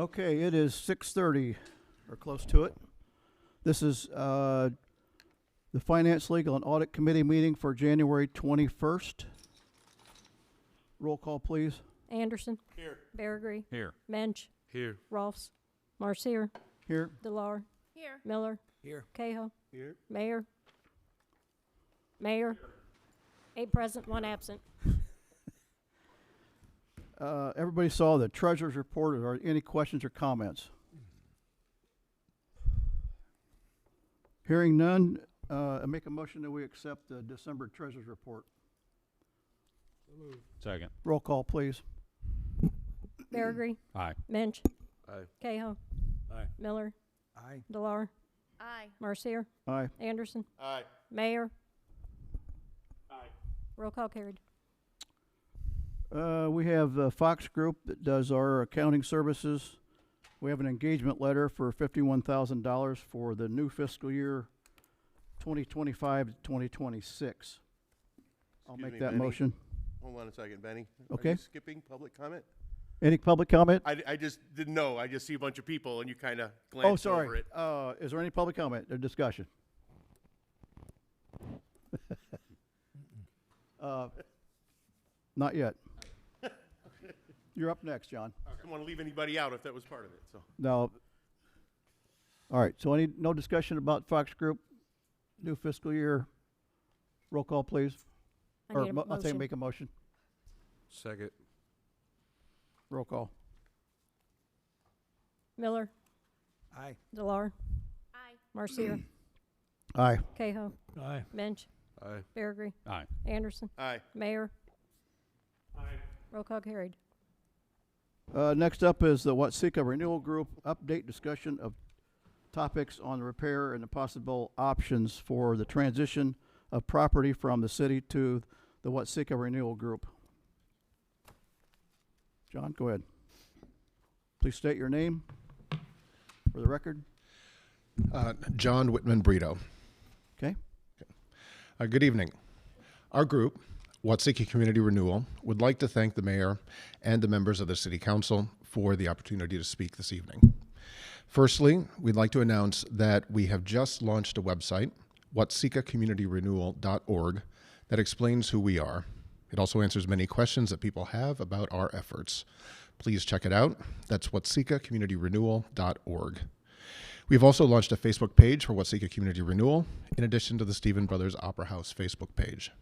Okay, it is 6:30, or close to it. This is the Finance, Legal, and Audit Committee meeting for January 21st. Roll call, please. Anderson. Here. Berrigree. Here. Mensch. Here. Rolfs. Marcier. Here. Delar. Here. Miller. Here. Cahill. Here. Mayor. Mayor. 8 present, 1 absent. Everybody saw the treasurer's report. Are there any questions or comments? Hearing none, I make a motion that we accept the December treasurer's report. Second. Roll call, please. Berrigree. Aye. Mensch. Aye. Cahill. Aye. Miller. Aye. Delar. Aye. Marcier. Aye. Anderson. Aye. Mayor. Aye. Roll call carried. We have Fox Group that does our accounting services. We have an engagement letter for $51,000 for the new fiscal year 2025 to 2026. I'll Excuse make me, that Benny. motion. Hold on a second, Benny. Okay. Are you skipping public comment? Any public comment? I just didn't know. I just see a bunch of people and you kind of glanced Oh, over sorry. it. Is there any public comment or discussion? Not yet. You're up next, John. I didn't want to leave anybody out if that was part of it. So No. All right, so no discussion about Fox Group, new fiscal year. Roll call, please. I need a I'll say motion. make a motion. Second. Roll call. Miller. Aye. Delar. Aye. Marcier. Aye. Cahill. Aye. Mensch. Aye. Berrigree. Aye. Anderson. aye. Mayor. Aye. Roll call carried. Next up is the Watsa Renewal Group update discussion of topics on the repair and the possible options for the transition of property from the city to the Watsa Renewal Group. John, go ahead. Please state your name for the record. John Whitman Brito. Okay. Good evening. Our group, Watsa Community Renewal, would like to thank the mayor and the members of the city council for the opportunity to speak this evening. Firstly, we'd like to announce that we have just launched a website, watsecacommunityrenewal.org, that explains who we are. It also answers many questions that people have about our efforts. Please check it out. That's watsecacommunityrenewal.org. We've also launched a Facebook page for Watseka Community Renewal, in addition to the Stephen Brothers Opera House Facebook page.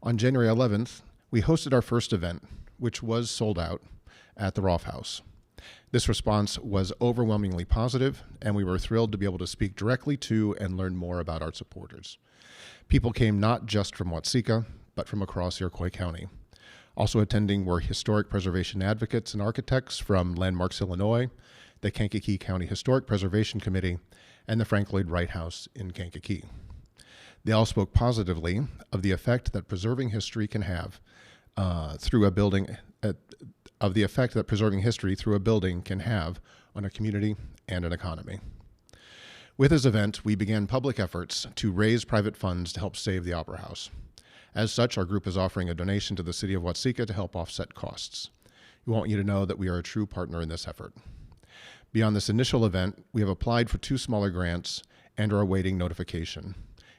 On January 11th, we hosted our first event, which was sold out at the Rolf House. This response was overwhelmingly positive, and we were thrilled to be able to speak directly to and learn more about our supporters. People came not just from Watseka, but from across Iroquois County. Also attending were historic preservation advocates and architects from Landmarks, Illinois, the Kankakee County Historic Preservation Committee, and the Frank Lloyd Wright House in Kankakee. They all spoke positively of the effect that preserving history can have through a building, of the effect that preserving history through a building can have on a community and an economy. With this event, we began public efforts to raise private funds to help save the Opera House. As such, our group is offering a donation to the city of Watseka to help offset costs. We want you to know that we are a true partner in this effort. Beyond this initial event, we have applied for 2 smaller grants and are awaiting notification.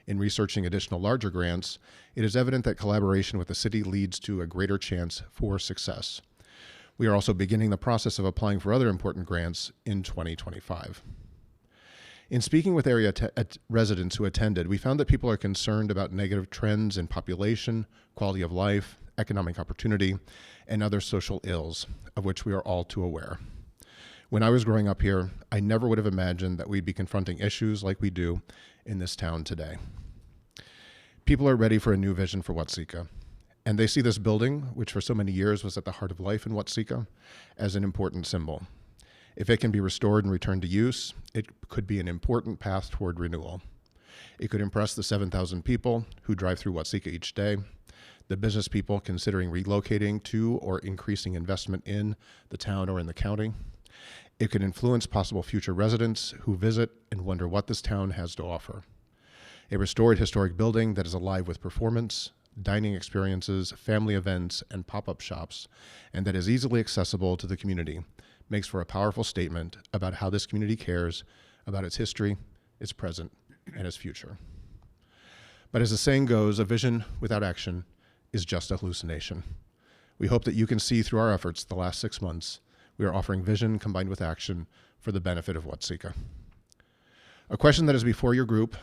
In researching additional larger grants, it is evident that collaboration with the city leads to a greater chance for success. We are also beginning the process of applying for other important grants in 2025. In speaking with area residents who attended, we found that people are concerned about negative trends in population, quality of life, economic opportunity, and other social ills, of which we are all too aware. When I was growing up here, I never would have imagined that we'd be confronting issues like we do in this town today. People are ready for a new vision for Watseka, and they see this building, which for so many years was at the heart of life in Watseka, as an important symbol. If it can be restored and returned to use, it could be an important path toward renewal. It could impress the 7,000 people who drive through Watseka each day, the business people considering relocating to or increasing investment in the town or in the county. It could influence possible future residents who visit and wonder what this town has to offer. A restored historic building that is alive with performance, dining experiences, family events, and pop-up shops, and that is easily accessible to the community, makes for a powerful statement about how this community cares about its history, its present, and its future. But as the saying goes, a vision without action is just a hallucination. We hope that you can see through our efforts the last 6 months, we are offering vision combined with action for the benefit of Watsika. A question that is before your group,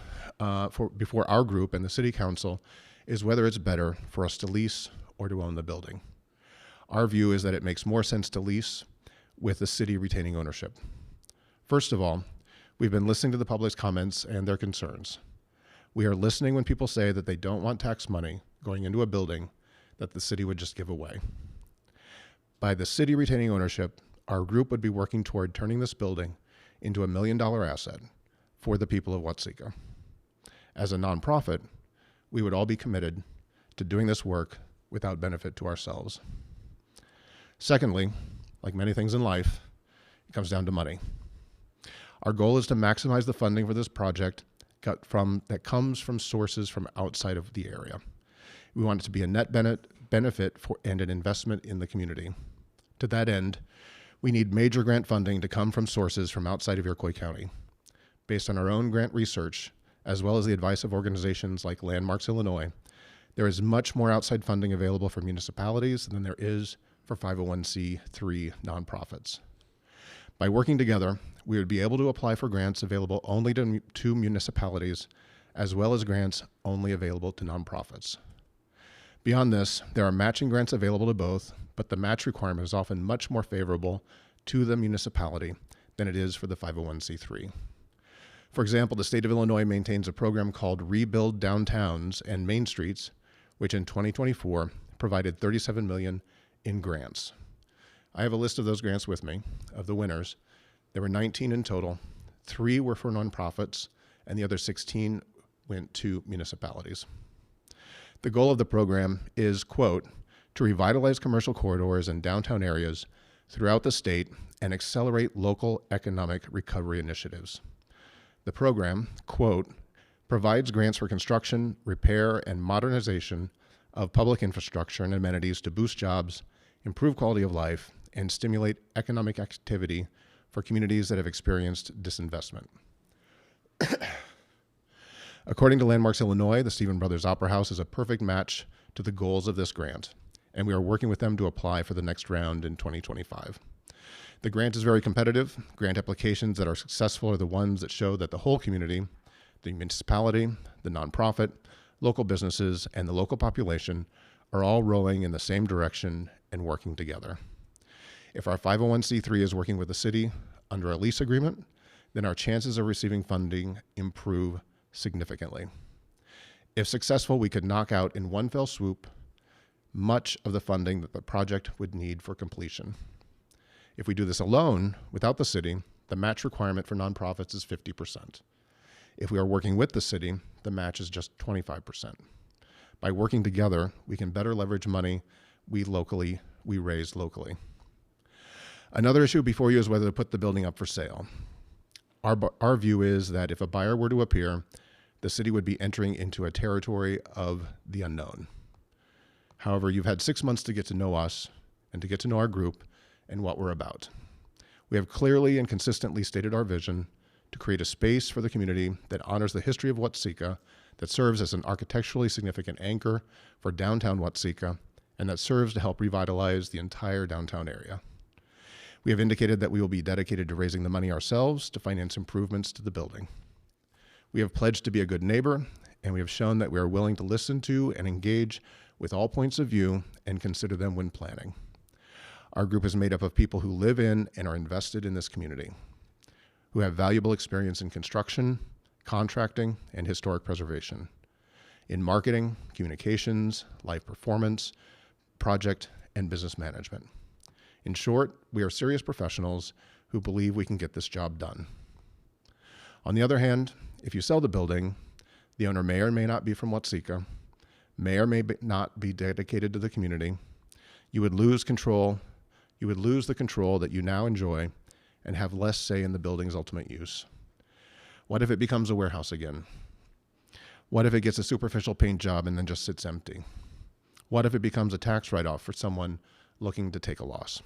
before our group and the City Council, is whether it's better for us to lease or to own the building. Our view is that it makes more sense to lease, with the city retaining ownership. First of all, we've been listening to the public's comments and their concerns. We are listening when people say that they don't want tax money going into a building that the city would just give away. By the city retaining ownership, our group would be working toward turning this building into $1 million asset for the people of Watsika. As a nonprofit, we would all be committed to doing this work without benefit to ourselves. Secondly, like many things in life, it comes down to money. Our goal is to maximize the funding for this project that comes from sources from outside of the area. We want it to be a net benefit and an investment in the community. To that end, we need major grant funding to come from sources from outside of Iroquois County. Based on our own grant research, as well as the advice of organizations like Landmarks Illinois, there is much more outside funding available for municipalities than there is for 501c3 nonprofits. By working together, we would be able to apply for grants available only to municipalities, as well as grants only available to nonprofits. Beyond this, there are matching grants available to both, but the match requirement is often much more favorable to the municipality than it is for the 501c3. For example, the state of Illinois maintains a program called Rebuild Downtowns and Main Streets, which in 2024 provided $37 million in grants. I have a list of those grants with me, of the winners. There were 19 in total. 3 were for nonprofits, and the other 16 went to municipalities. The goal of the program is, quote, to revitalize commercial corridors and downtown areas throughout the state and accelerate local economic recovery initiatives. The program, quote, provides grants for construction, repair, and modernization of public infrastructure and amenities to boost jobs, improve quality of life, and stimulate economic activity for communities that have experienced disinvestment. According to Landmarks Illinois, the Stephen Brothers Opera House is a perfect match to the goals of this grant, and we are working with them to apply for the next round in 2025. The grant is very competitive. Grant applications that are successful are the ones that show that the whole community, the municipality, the nonprofit, local businesses, and the local population are all rowing in the same direction and working together. If our 501c3 is working with the city under a lease agreement, then our chances of receiving funding improve significantly. If successful, we could knock out in one fell swoop much of the funding that the project would need for completion. If we do this alone, without the city, the match requirement for nonprofits is 50%. If we are working with the city, the match is just 25%. By working together, we can better leverage money we raise locally. Another issue before you is whether to put the building up for sale. Our view is that if a buyer were to appear, the city would be entering into a territory of the unknown. However, you've had 6 months to get to know us and to get to know our group and what we're about. We have clearly and consistently stated our vision to create a space for the community that honors the history of Watsika, that serves as an architecturally significant anchor for downtown Watsika, and that serves to help revitalize the entire downtown area. We have indicated that we will be dedicated to raising the money ourselves to finance improvements to the building. We have pledged to be a good neighbor, and we have shown that we are willing to listen to and engage with all points of view and consider them when planning. Our group is made up of people who live in and are invested in this community, who have valuable experience in construction, contracting, and historic preservation, in marketing, communications, live performance, project, and business management. In short, we are serious professionals who believe we can get this job done. On the other hand, if you sell the building, the owner may or may not be from Watsika, may or may not be dedicated to the community. You would lose control. You would lose the control that you now enjoy and have less say in the building's ultimate use. What if it becomes a warehouse again? What if it gets a superficial paint job and then just sits empty? What if it becomes a tax write-off for someone looking to take a loss?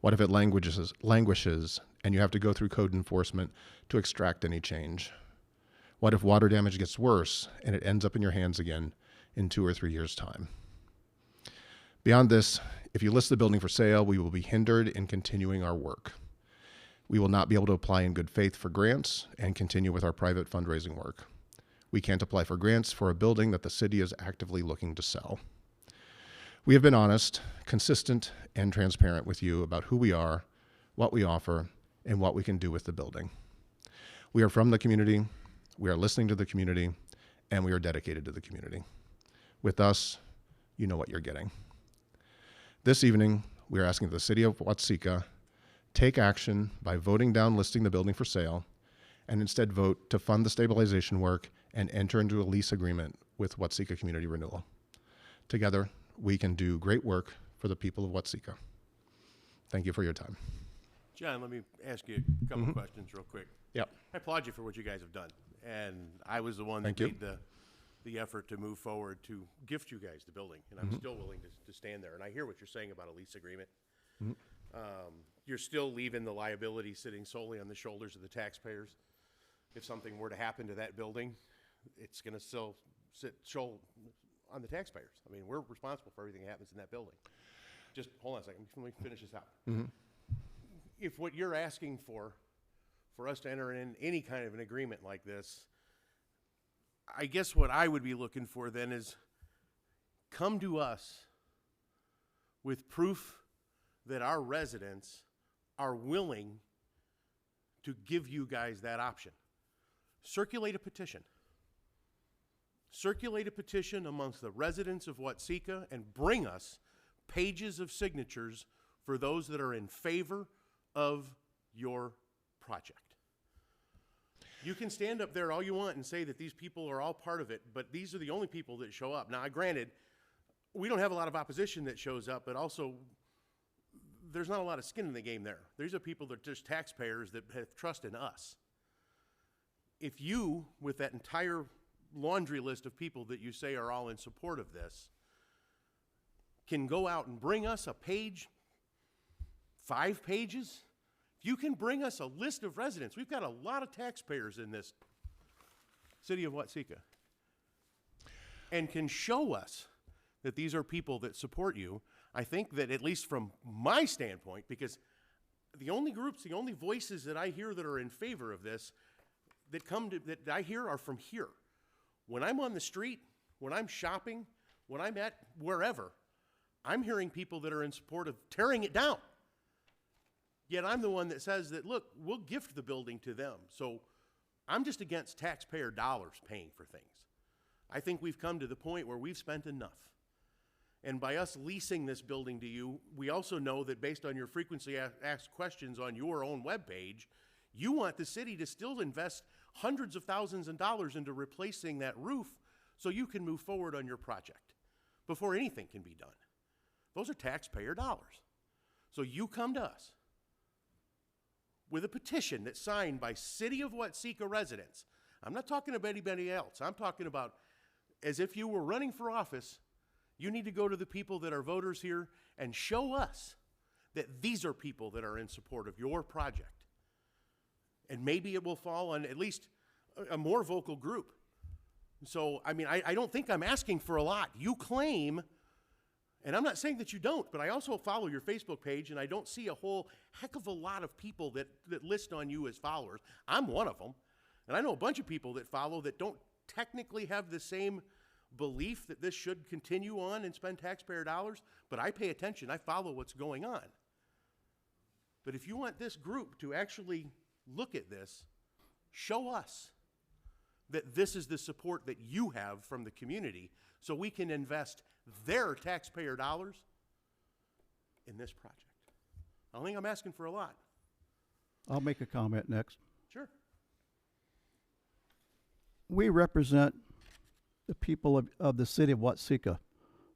What if it languishes and you have to go through code enforcement to extract any change? What if water damage gets worse and it ends up in your hands again in 2 or 3 years' time? Beyond this, if you list the building for sale, we will be hindered in continuing our work. We will not be able to apply in good faith for grants and continue with our private fundraising work. We can't apply for grants for a building that the city is actively looking to sell. We have been honest, consistent, and transparent with you about who we are, what we offer, and what we can do with the building. We are from the community, we are listening to the community, and we are dedicated to the community. With us, you know what you're getting. This evening, we are asking the City of Watsika take action by voting down listing the building for sale, and instead vote to fund the stabilization work and enter into a lease agreement with Watsika Community Renewal. Together, we can do great work for the people of Watsika. Thank you for your time. John, let me ask you a couple questions real quick. Yep. I applaud you for what you guys have done. And I was the one Thank that you. made the effort to move forward to gift you guys the building. And I'm still willing to stand there. And I hear what you're saying about a lease agreement. You're still leaving the liability sitting solely on the shoulders of the taxpayers. If something were to happen to that building, it's going to still sit on the taxpayers. I mean, we're responsible for everything that happens in that building. Just hold on a second. Let me finish this out. If what you're asking for us to enter in any kind of an agreement like this, I guess what I would be looking for then is come to us with proof that our residents are willing to give you guys that option. Circulate a petition. Circulate a petition amongst the residents of Watsika and bring us pages of signatures for those that are in favor of your project. You can stand up there all you want and say that these people are all part of it, but these are the only people that show up. Now, granted, we don't have a lot of opposition that shows up, but also there's not a lot of skin in the game there. These are people that are just taxpayers that have trust in us. If you, with that entire laundry list of people that you say are all in support of this, can go out and bring us a page, 5 pages, if you can bring us a list of residents, we've got a lot of taxpayers in this city of Watsika, and can show us that these are people that support you, I think that at least from my standpoint, because the only groups, the only voices that I hear that are in favor of this that I hear are from here. When I'm on the street, when I'm shopping, when I'm at wherever, I'm hearing people that are in support of tearing it down. Yet I'm the one that says that, look, we'll gift the building to them. So I'm just against taxpayer dollars paying for things. I think we've come to the point where we've spent enough. And by us leasing this building to you, we also know that based on your frequently asked questions on your own webpage, you want the city to still invest hundreds of thousands of dollars into replacing that roof so you can move forward on your project before anything can be done. Those are taxpayer dollars. So you come to us with a petition that's signed by City of Watsika residents. I'm not talking about anybody else. I'm talking about as if you were running for office. You need to go to the people that are voters here and show us that these are people that are in support of your project. And maybe it will fall on at least a more vocal group. So, I mean, I don't think I'm asking for a lot. You claim, and I'm not saying that you don't, but I also follow your Facebook page, and I don't see a whole heck of a lot of people that list on you as followers. I'm one of them. And I know a bunch of people that follow that don't technically have the same belief that this should continue on and spend taxpayer dollars, but I pay attention. I follow what's going on. But if you want this group to actually look at this, show us that this is the support that you have from the community so we can invest their taxpayer dollars in this project. I don't think I'm asking for a lot. I'll make a comment next. Sure. We represent the people of the city of Watsika.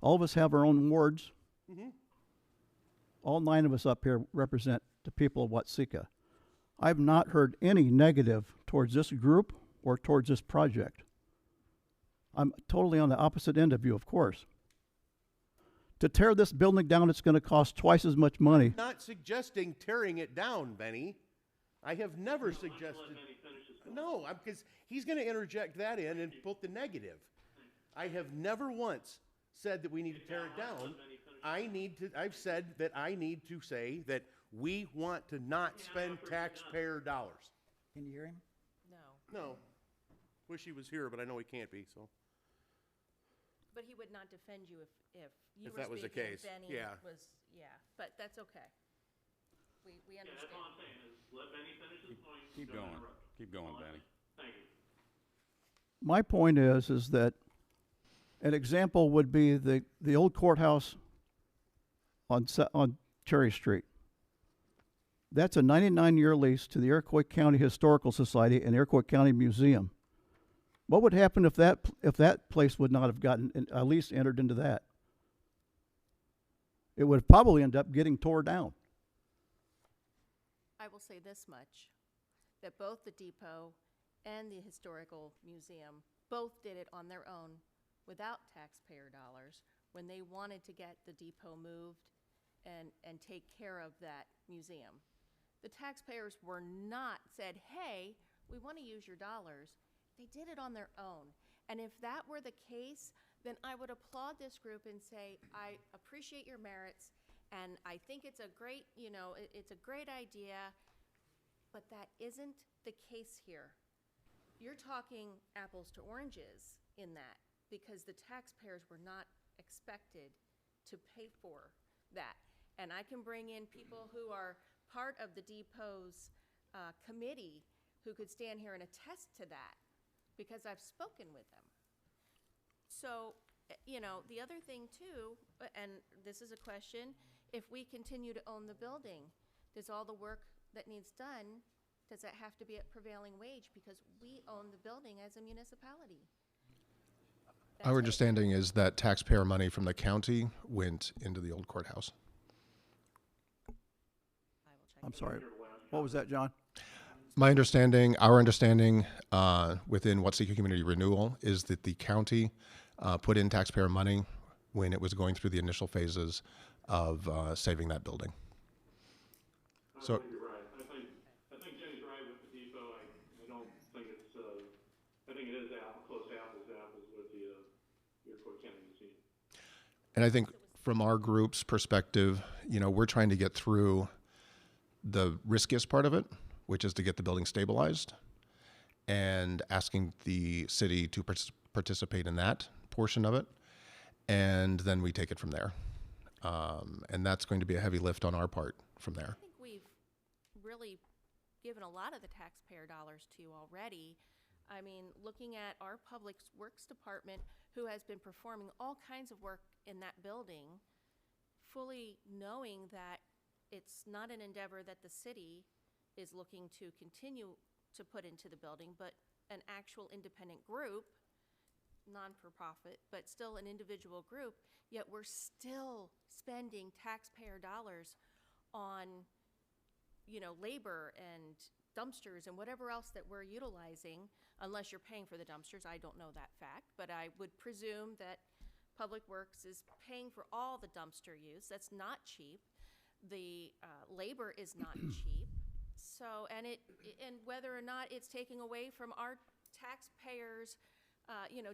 All of us have our own wards. All 9 of us up here represent the people of Watsika. I've not heard any negative towards this group or towards this project. I'm totally on the opposite end of you, of course. To tear this building down, it's gonna cost twice as much money. Not suggesting tearing it down, Benny. I have never suggested. No, because he's going to interject that in and put the negative. I have never once said that we need to tear it down. I've said that I need to say that we want to not spend taxpayer dollars. Can you hear him? No, No. Wish he was here, but I know he can't be, so. but he would not defend you if you If were that was the speaking and case, Benny yeah. was, yeah, but that's okay. We understand. That's all I'm saying is let Benny finish his point. Keep Don't going. interrupt. Keep going, Benny. Thank you. My point is that an example would be the old courthouse on Cherry Street. That's a 99-year lease to the Iroquois County Historical Society and Iroquois County Museum. What would happen if that place would not have gotten a lease entered into that? It would probably end up getting tore down. I will say this much, that both the depot and the historical museum both did it on their own without taxpayer dollars when they wanted to get the depot moved and take care of that museum. The taxpayers were not said, hey, we want to use your dollars. They did it on their own. And if that were the case, then I would applaud this group and say, I appreciate your merits, and I think it's a great, it's a great idea, but that isn't the case here. You're talking apples to oranges in that, because the taxpayers were not expected to pay for that. And I can bring in people who are part of the depot's committee who could stand here and attest to that, because I've spoken with them. So, the other thing too, and this is a question, if we continue to own the building, does all the work that needs done, does that have to be at prevailing wage? Because we own the building as a municipality. That's Our it. understanding is that taxpayer money from the county went into the old courthouse. I will check. I'm sorry. What was that, John? Our understanding within Watsa Community Renewal is that the county put in taxpayer money when it was going through the initial phases of saving that building. I So, think you're right. I think Jenny's right with the depot. I don't think it's, I think it is close apples to apples with the Iroquois County Museum. and I think from our group's perspective, we're trying to get through the riskiest part of it, which is to get the building stabilized, and asking the city to participate in that portion of it, and then we take it from there. And that's going to be a heavy lift on our part from there. I think we've really given a lot of the taxpayer dollars to already. I mean, looking at our Public Works Department, who has been performing all kinds of work in that building, fully knowing that it's not an endeavor that the city is looking to continue to put into the building, but an actual independent group, non-for-profit, but still an individual group, yet we're still spending taxpayer dollars on, labor and dumpsters and whatever else that we're utilizing, unless you're paying for the dumpsters. I don't know that fact, but I would presume that Public Works is paying for all the dumpster use. That's not cheap. The labor is not cheap. So, and whether or not it's taking away from our taxpayers,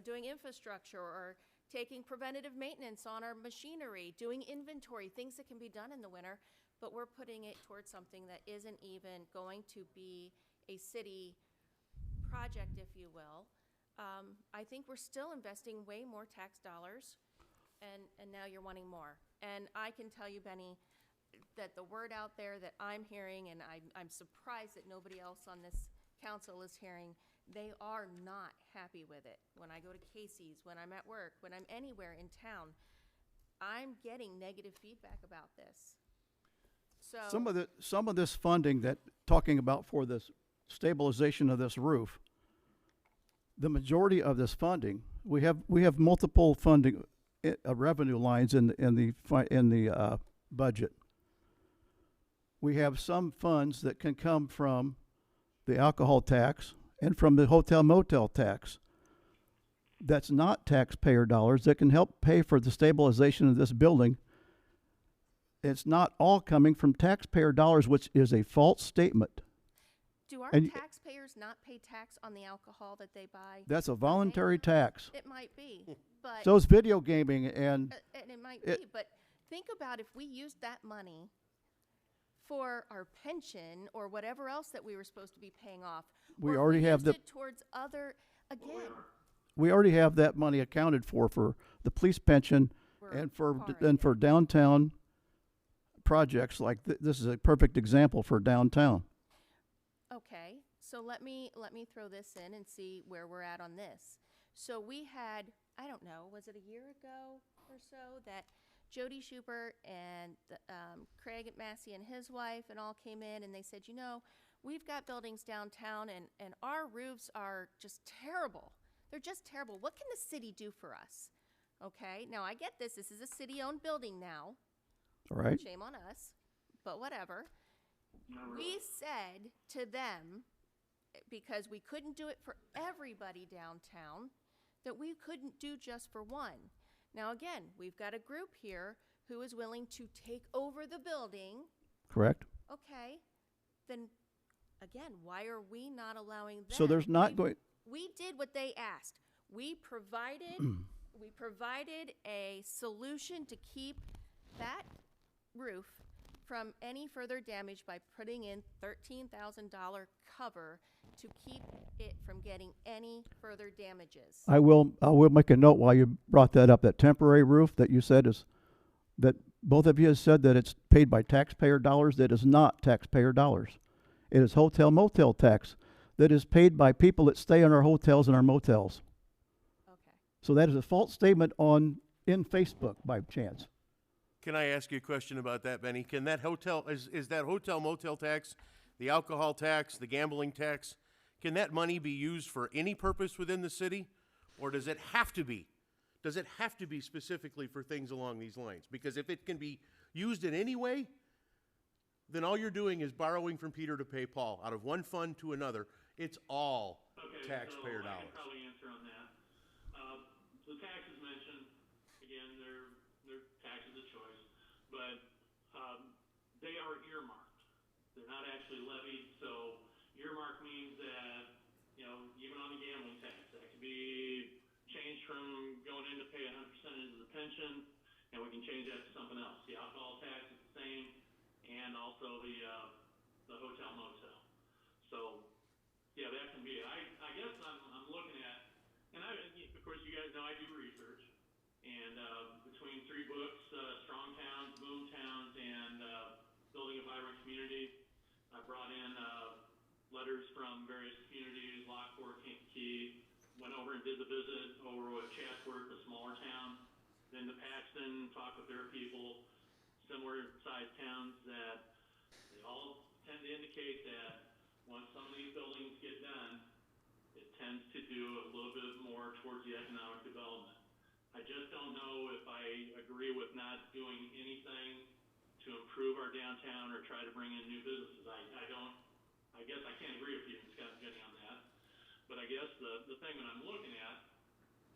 doing infrastructure or taking preventative maintenance on our machinery, doing inventory, things that can be done in the winter, but we're putting it towards something that isn't even going to be a city project, if you will. I think we're still investing way more tax dollars, and now you're wanting more. And I can tell you, Benny, that the word out there that I'm hearing, and I'm surprised that nobody else on this council is hearing, they are not happy with it. When I go to Casey's, when I'm at work, when I'm anywhere in town, I'm getting negative feedback about this. So Some of this funding that talking about for this stabilization of this roof, the majority of this funding, we have multiple funding revenue lines in the budget. We have some funds that can come from the alcohol tax and from the hotel motel tax. that's not taxpayer dollars that can help pay for the stabilization of this building. It's not all coming from taxpayer dollars, which is a false statement. Do our And- taxpayers not pay tax on the alcohol that they buy? That's a voluntary tax. It might be, but So is video gaming, and and it might it- be. But think about if we used that money for our pension or whatever else that we were supposed to be paying off. We or if already have used the- it towards other again. we already have that money accounted for the police pension we're and for far and for ahead. downtown projects like this is a perfect example for downtown. Okay, so let me throw this in and see where we're at on this. So we had, I don't know, was it a year ago or so that Jody Schubert and Craig Massey and his wife and all came in and they said, you know, we've got buildings downtown and our roofs are just terrible. They're just terrible. What can the city do for us? Okay, now I get this. This is a city-owned building now. All right. Shame on us, but whatever. We said to them, because we couldn't do it for everybody downtown, that we couldn't do just for one. Now, again, we've got a group here who is willing to take over the building. Correct. Okay, then, again, why are we not allowing them? So there's not going. We did what they asked. We provided a solution to keep that roof from any further damage by putting in $13,000 cover to keep it from getting any further damages. I will make a note while you brought that up. That temporary roof that you said is that both of you have said that it's paid by taxpayer dollars. That is not taxpayer dollars. It is hotel motel tax that is paid by people that stay in our hotels and our motels. Okay. So that is a false statement in Facebook by chance. Can I ask you a question about that, Benny? Can that hotel, is that hotel motel tax, the alcohol tax, the gambling tax, can that money be used for any purpose within the city? Or does it have to be? Does it have to be specifically for things along these lines? Because if it can be used in any way, then all you're doing is borrowing from Peter to pay Paul. Out of one fund to another, it's all taxpayer so I dollars. can probably answer on that. The taxes mentioned, again, they're taxes of choice, but they are earmarked. They're not actually levied, so earmark means that, you know, even on the gambling tax, that could be changed from going in to pay 100% into the pension, and we can change that to something else. The alcohol tax is the same, and also the hotel motel. So, yeah, that can be it. I guess I'm looking at, and of course you guys know I do research, and between three books, Strong Towns, Boom Towns, and Building a Vibrant Community, I brought in letters from various communities, Lockport, Kankakee, went over and did the visit over at Chatsworth, a smaller town, then to Paxton, talked with their people, similar sized towns that they all tend to indicate that once some of these buildings get done, it tends to do a little bit more towards the economic development. I just don't know if I agree with not doing anything to improve our downtown or try to bring in new businesses. I guess I can't agree with you, Scott and Jenny, on that. But I guess the thing that I'm looking at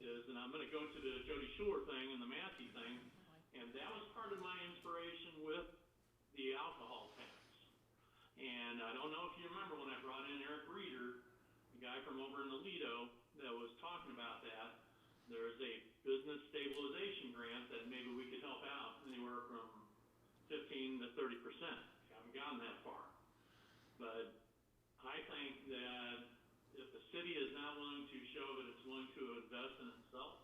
is, and I'm going to go to the Jody Schuler thing and the Massey thing, and that was part of my inspiration with the alcohol tax. And I don't know if you remember when I brought in Eric Reeder, the guy from over in Aledo that was talking about that. There's a business stabilization grant that maybe we could help out anywhere from 15 to 30%. Haven't gotten that far. But I think that if the city is not willing to show that it's willing to invest in itself,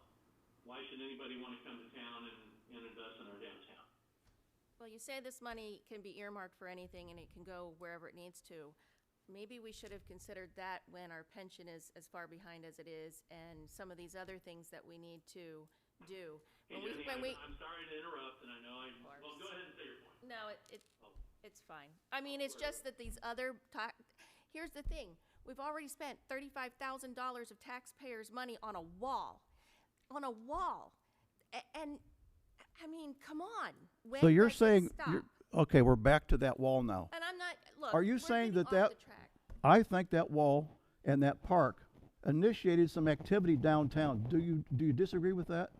why should anybody want to come to town and invest in our downtown? Well, you say this money can be earmarked for anything and it can go wherever it needs to. Maybe we should have considered that when our pension is as far behind as it is and some of these other things that we need to do. Hey, Jenny, I'm sorry to interrupt, and I know well, go ahead and say your point. No, it's fine. I mean, it's just that these other, here's the thing. We've already spent $35,000 of taxpayers' money on a wall. On a wall. And, I mean, come on. When So you're does it saying, stop? okay, we're back to that wall now. And I'm not, look. Are you we're saying getting that off the track. I think that wall and that park initiated some activity downtown. Do you disagree with that?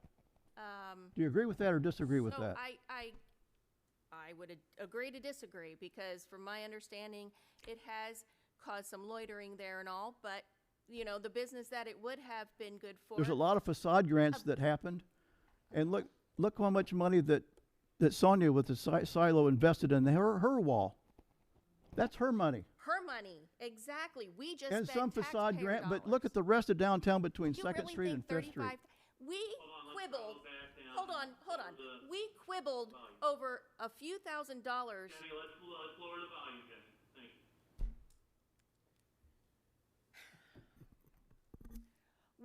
Do you agree with that or disagree with that? I would agree to disagree, because from my understanding, it has caused some loitering there and all, but, you know, the business that it would have been good for. There's a lot of facade grants that happened, and look how much money that Sonia with the silo invested in her wall. That's her money. Her money, exactly. We just And spent some facade taxpayer grant, but look at the rest of downtown between You Second really Street and think Fifth Street. 35 We quibbled. Hold on. The- We quibbled over a few $1,000s. Jenny, let's lower the volume, Jenny. Thank you.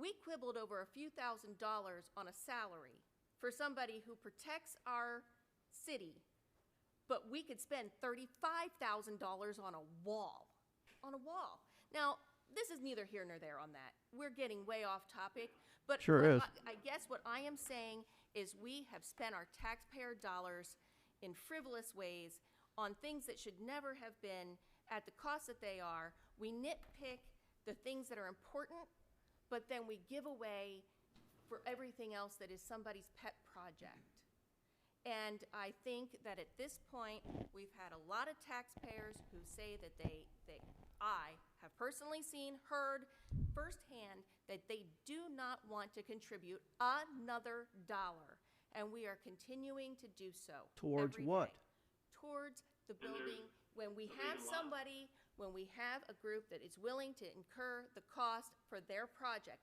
We quibbled over a few $1,000s on a salary for somebody who protects our city, but we could spend $35,000 on a wall. Now, this is neither here nor there on that. We're getting way off topic, but Sure is. I guess what I am saying is we have spent our taxpayer dollars in frivolous ways on things that should never have been at the cost that they are. We nitpick the things that are important, but then we give away for everything else that is somebody's pet project. And I think that at this point, we've had a lot of taxpayers who say that I have personally seen, heard firsthand, that they do not want to contribute another dollar. And we are continuing to do so. Towards every what? day. Towards the And there's building. When we a have reason why. somebody, when we have a group that is willing to incur the cost for their project.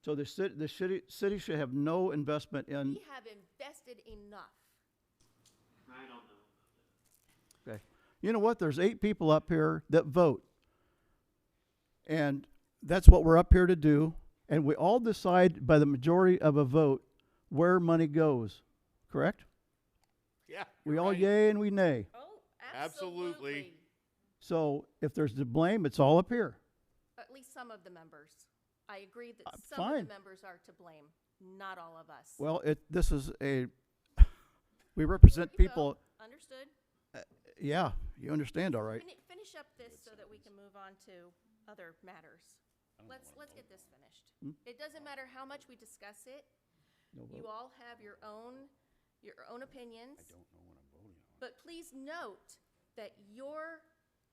So the city should have no investment in. We have invested enough. I don't know. Okay. You know what? There's 8 people up here that vote. And that's what we're up here to do. And we all decide by the majority of a vote where money goes. Correct? Yeah. We you're all right. yay and we nay. Oh, Absolutely. absolutely. So if there's the blame, it's all up here. At least some of the members. I agree that some fine. of the members are to blame, not all of us. Well, this is we represent There you people. go. Understood. Yeah, you understand, all right. Finish up this so that we can move on to other matters. Let's get this finished. It doesn't matter how much we discuss it. No You vote. all have your own opinions. I don't know what I'm voting on. But please note that your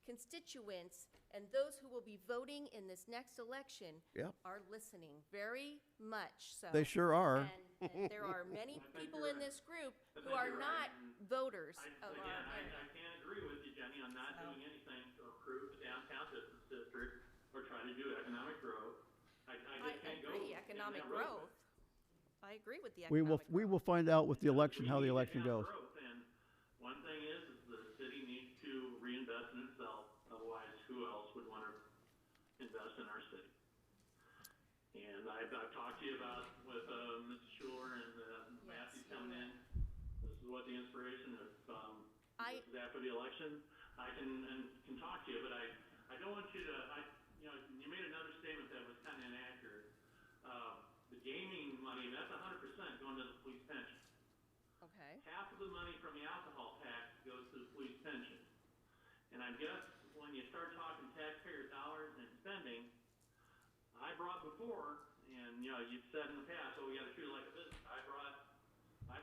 constituents and those who will be voting in this next election Yep. are listening very much so. They sure are. And there are many people in this group who are not voters of our area. I can't agree with you, Jenny, on not doing anything to improve the downtown business district or try to do economic growth. I I just can't go. agree, down economic that road. growth. I agree with the We economic will growth. find out with the election We how the need election goes. economic growth, and one thing is the city needs to reinvest in itself. Otherwise, who else would want to invest in our city? And I've talked to you about with Mr. Schuler and Matthew coming in. This is what the inspiration is. This is after the election. I can talk to you, but I don't want you to. You made another statement that was kind of inaccurate. The gaming money, that's 100% going to the police pension. Okay. Half of the money from the alcohol tax goes to the police pension. And I guess when you start talking taxpayer dollars and spending, I brought before, and you've said in the past, oh, we got to treat it like a business. I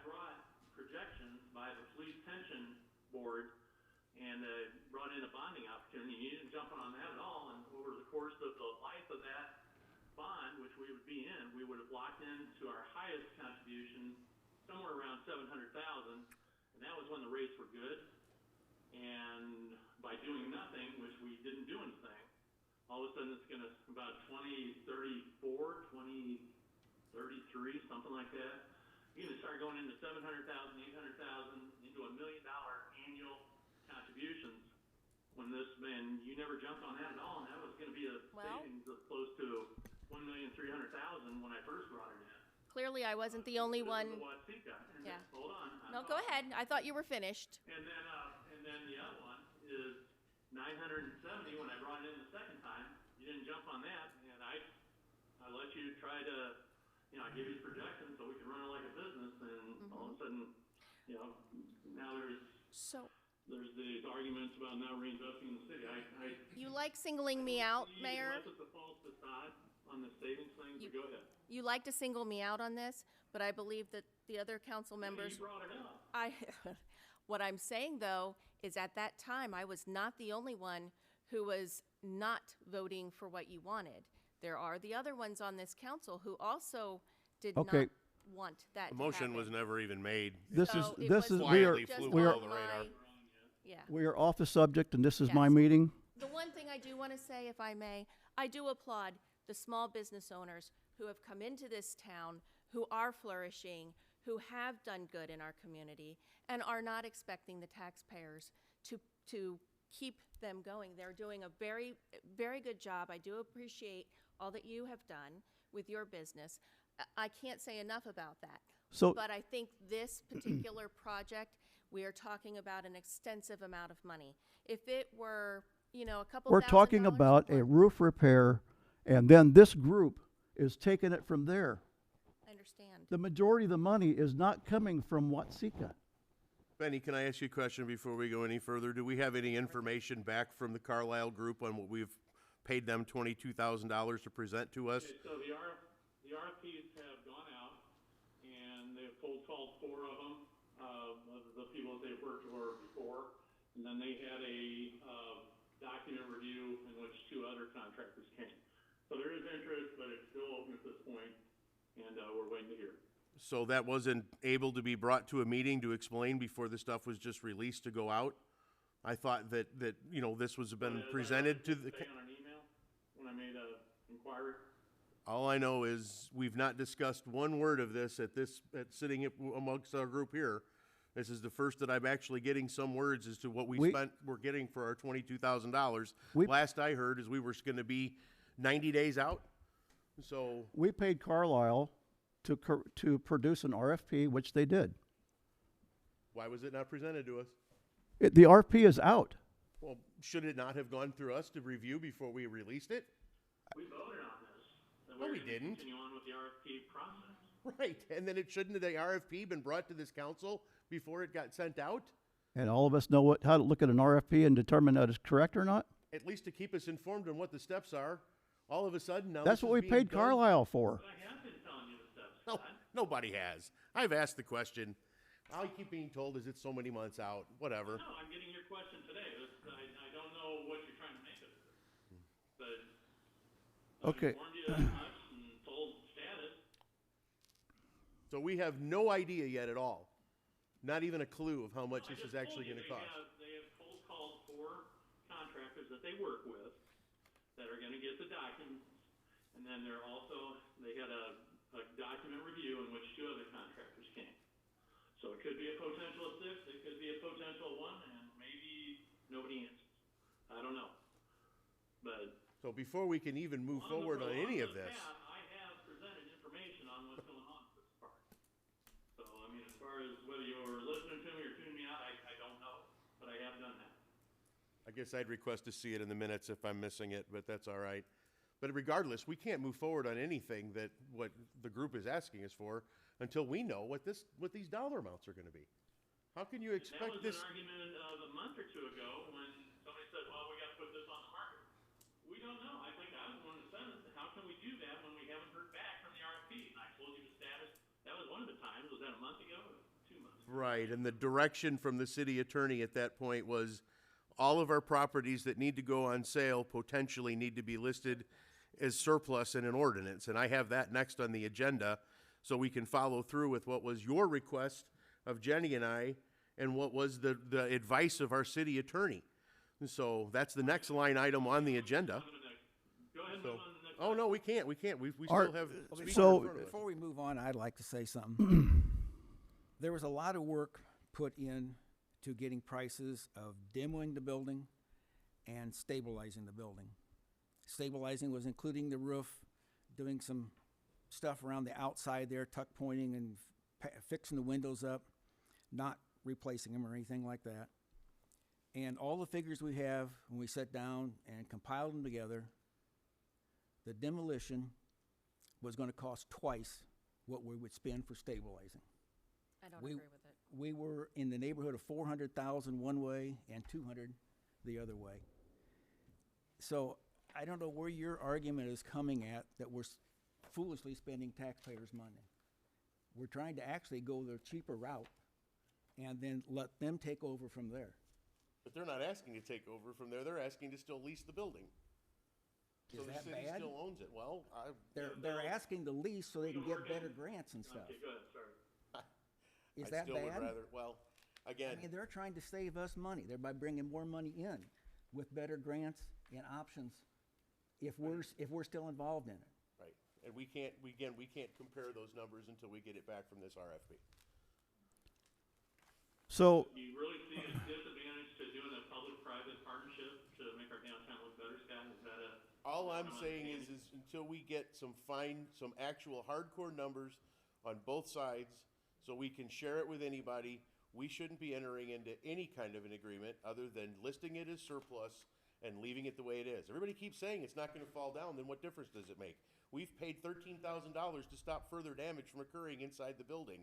brought projections by the police pension board and brought in a bonding opportunity. You didn't jump on that at all, and over the course of the life of that bond, which we would be in, we would have locked into our highest contribution somewhere around $700,000, and that was when the rates were good. And by doing nothing, which we didn't do anything, all of a sudden it's going to about 2034, 2033, something like that. You're going to start going into 700,000, 800,000, into $1 million annual contributions. When you never jumped on that at all, and that was going to be a savings of close to $1,300,000 when I first brought it in. Clearly, I wasn't the only one. Yeah. Hold on. No, go ahead. I thought you were finished. And then the other one is 970 when I brought it in the second time. You didn't jump on that, and I let you try to, I give you projections so we can run it like a business, and all of a sudden, now there's. So there's the arguments about not reinvesting in the city. You like singling me out, You Mayor? left with the false facade on the savings thing, but go ahead. You like to single me out on this, but I believe that the other council members. You brought it up. What I'm saying, though, is at that time, I was not the only one who was not voting for what you wanted. There are the other ones on this council who also did not Okay. want that The to motion happen. was never even made. This is, So it this was is, we are, quietly flew we are, below the radar. Yeah. we are off the subject and this is my Yes. meeting. The one thing I do want to say, if I may, I do applaud the small business owners who have come into this town, who are flourishing, who have done good in our community, and are not expecting the taxpayers to keep them going. They're doing a very, very good job. I do appreciate all that you have done with your business. I can't say enough about that. So, But I think this particular project, we are talking about an extensive amount of money. If it were, a couple we're $1,000 talking about a more, roof repair and then this group is taking it from there. I understand. The majority of the money is not coming from Watsika. Benny, can I ask you a question before we go any further? Do we have any information back from the Carlisle Group on what we've paid them $22,000 to present to us? Okay, so the RFPs have gone out, and they've called 4 of them, the people that they've worked for before, and then they had a document review in which 2 other contractors came. So there is interest, but it's still open at this point, and we're waiting to hear. So that wasn't able to be brought to a meeting to explain before the stuff was just released to go out? I thought that this was been presented to the. Say on an email when I made a inquiry. All I know is we've not discussed one word of this at sitting amongst our group here. This is the first that I'm actually getting some words as to what we're getting for our $22,000. Last I heard is we were going to be 90 days out. So We paid Carlisle to produce an RFP, which they did. why was it not presented to us? The RFP is out. Well, should it not have gone through us to review before we released it? We voted on this. And No, we're we gonna didn't. Continue on with the RFP process. Right, and then shouldn't the RFP been brought to this council before it got sent out? And all of us know how to look at an RFP and determine that it's correct or not. At least to keep us informed on what the steps are. All of a sudden now. That's this what is we being paid done. Carlisle for. But I have been telling you the steps. No, Todd. nobody has. I've asked the question. All I keep being told is it's so many months out, whatever. No, I'm getting your question today. I don't know what you're trying to make of it. But I've Okay. informed you as much and told status. So we have no idea yet at all. Not even a clue of how much this is actually going to cost. They have cold called 4 contractors that they work with that are going to get the documents. And then they had a document review in which 2 other contractors came. So it could be a potential of 6, it could be a potential 1, and maybe nobody answers. I don't know. But So before we can even move forward on any of this, I have presented information on what's going on with this part. So, I mean, as far as whether you're listening to me or tuning me out, I don't know, but I have done that. I guess I'd request to see it in the minutes if I'm missing it, but that's all right. But regardless, we can't move forward on anything that what the group is asking us for until we know what these dollar amounts are going to be. How can you expect this? That was an argument of a month or 2 ago when somebody said, well, we got to put this on the market. We don't know. I think I was the one that said it. How can we do that when we haven't heard back from the RFP? And I told you the status. That was one of the times. Was that a month ago or 2 months ago? Right, and the direction from the city attorney at that point was all of our properties that need to go on sale potentially need to be listed as surplus in an ordinance. And I have that next on the agenda so we can follow through with what was your request of Jenny and I and what was the advice of our city attorney. And so that's the next line item on the agenda. Go ahead and move on to the next. Oh, no, we can't. We Art, still have speakers so- in front of us. Before we move on, I'd like to say something. There was a lot of work put in to getting prices of demoing the building and stabilizing the building. Stabilizing was including the roof, doing some stuff around the outside there, tuck pointing and fixing the windows up, not replacing them or anything like that. And all the figures we have, when we sat down and compiled them together, the demolition was going to cost twice what we would spend for stabilizing. I don't We- agree with it. we were in the neighborhood of 400,000 one way and 200 the other way. So I don't know where your argument is coming at that we're foolishly spending taxpayers' money. We're trying to actually go the cheaper route and then let them take over from there. But they're not asking to take over from there. They're asking to still lease the building. So Is the that city bad? still owns it. Well, They're asking to lease so they can get better grants and stuff. Okay, go ahead, sorry. Is I that still would bad? rather, well, again, I mean, they're trying to save us money. They're by bringing more money in with better grants and options if we're still involved in it. right. And we can't compare those numbers until we get it back from this RFP. So, Do you really see a disadvantage to doing a public-private partnership to make our downtown look better, Scott? Is that a? All I'm saying is until we get some actual hardcore numbers on both sides, so we can share it with anybody, we shouldn't be entering into any kind of an agreement other than listing it as surplus and leaving it the way it is. Everybody keeps saying it's not gonna fall down, then what difference does it make? We've paid $13,000 to stop further damage from occurring inside the building.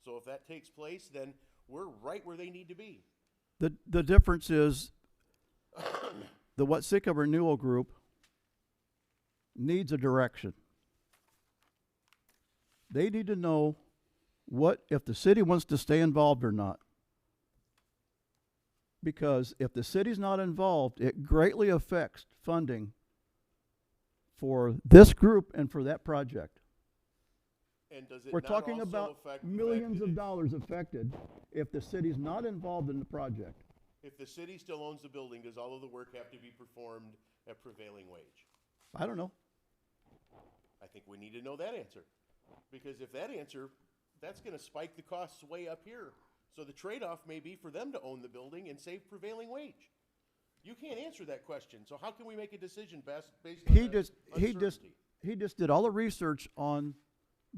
So if that takes place, then we're right where they need to be. the difference is the Watsika Renewal Group needs a direction. They need to know what, if the city wants to stay involved or not. Because if the city's not involved, it greatly affects funding for this group and for that project. And does it We're not talking also about affect the fact millions that of it's- dollars affected if the city's not involved in the project. If the city still owns the building, does all of the work have to be performed at prevailing wage? I don't know. I think we need to know that answer. Because if that answer, that's gonna spike the costs way up here. So the trade-off may be for them to own the building and save prevailing wage. You can't answer that question, so how can we make a decision based on He that just uncertainty? he just did all the research on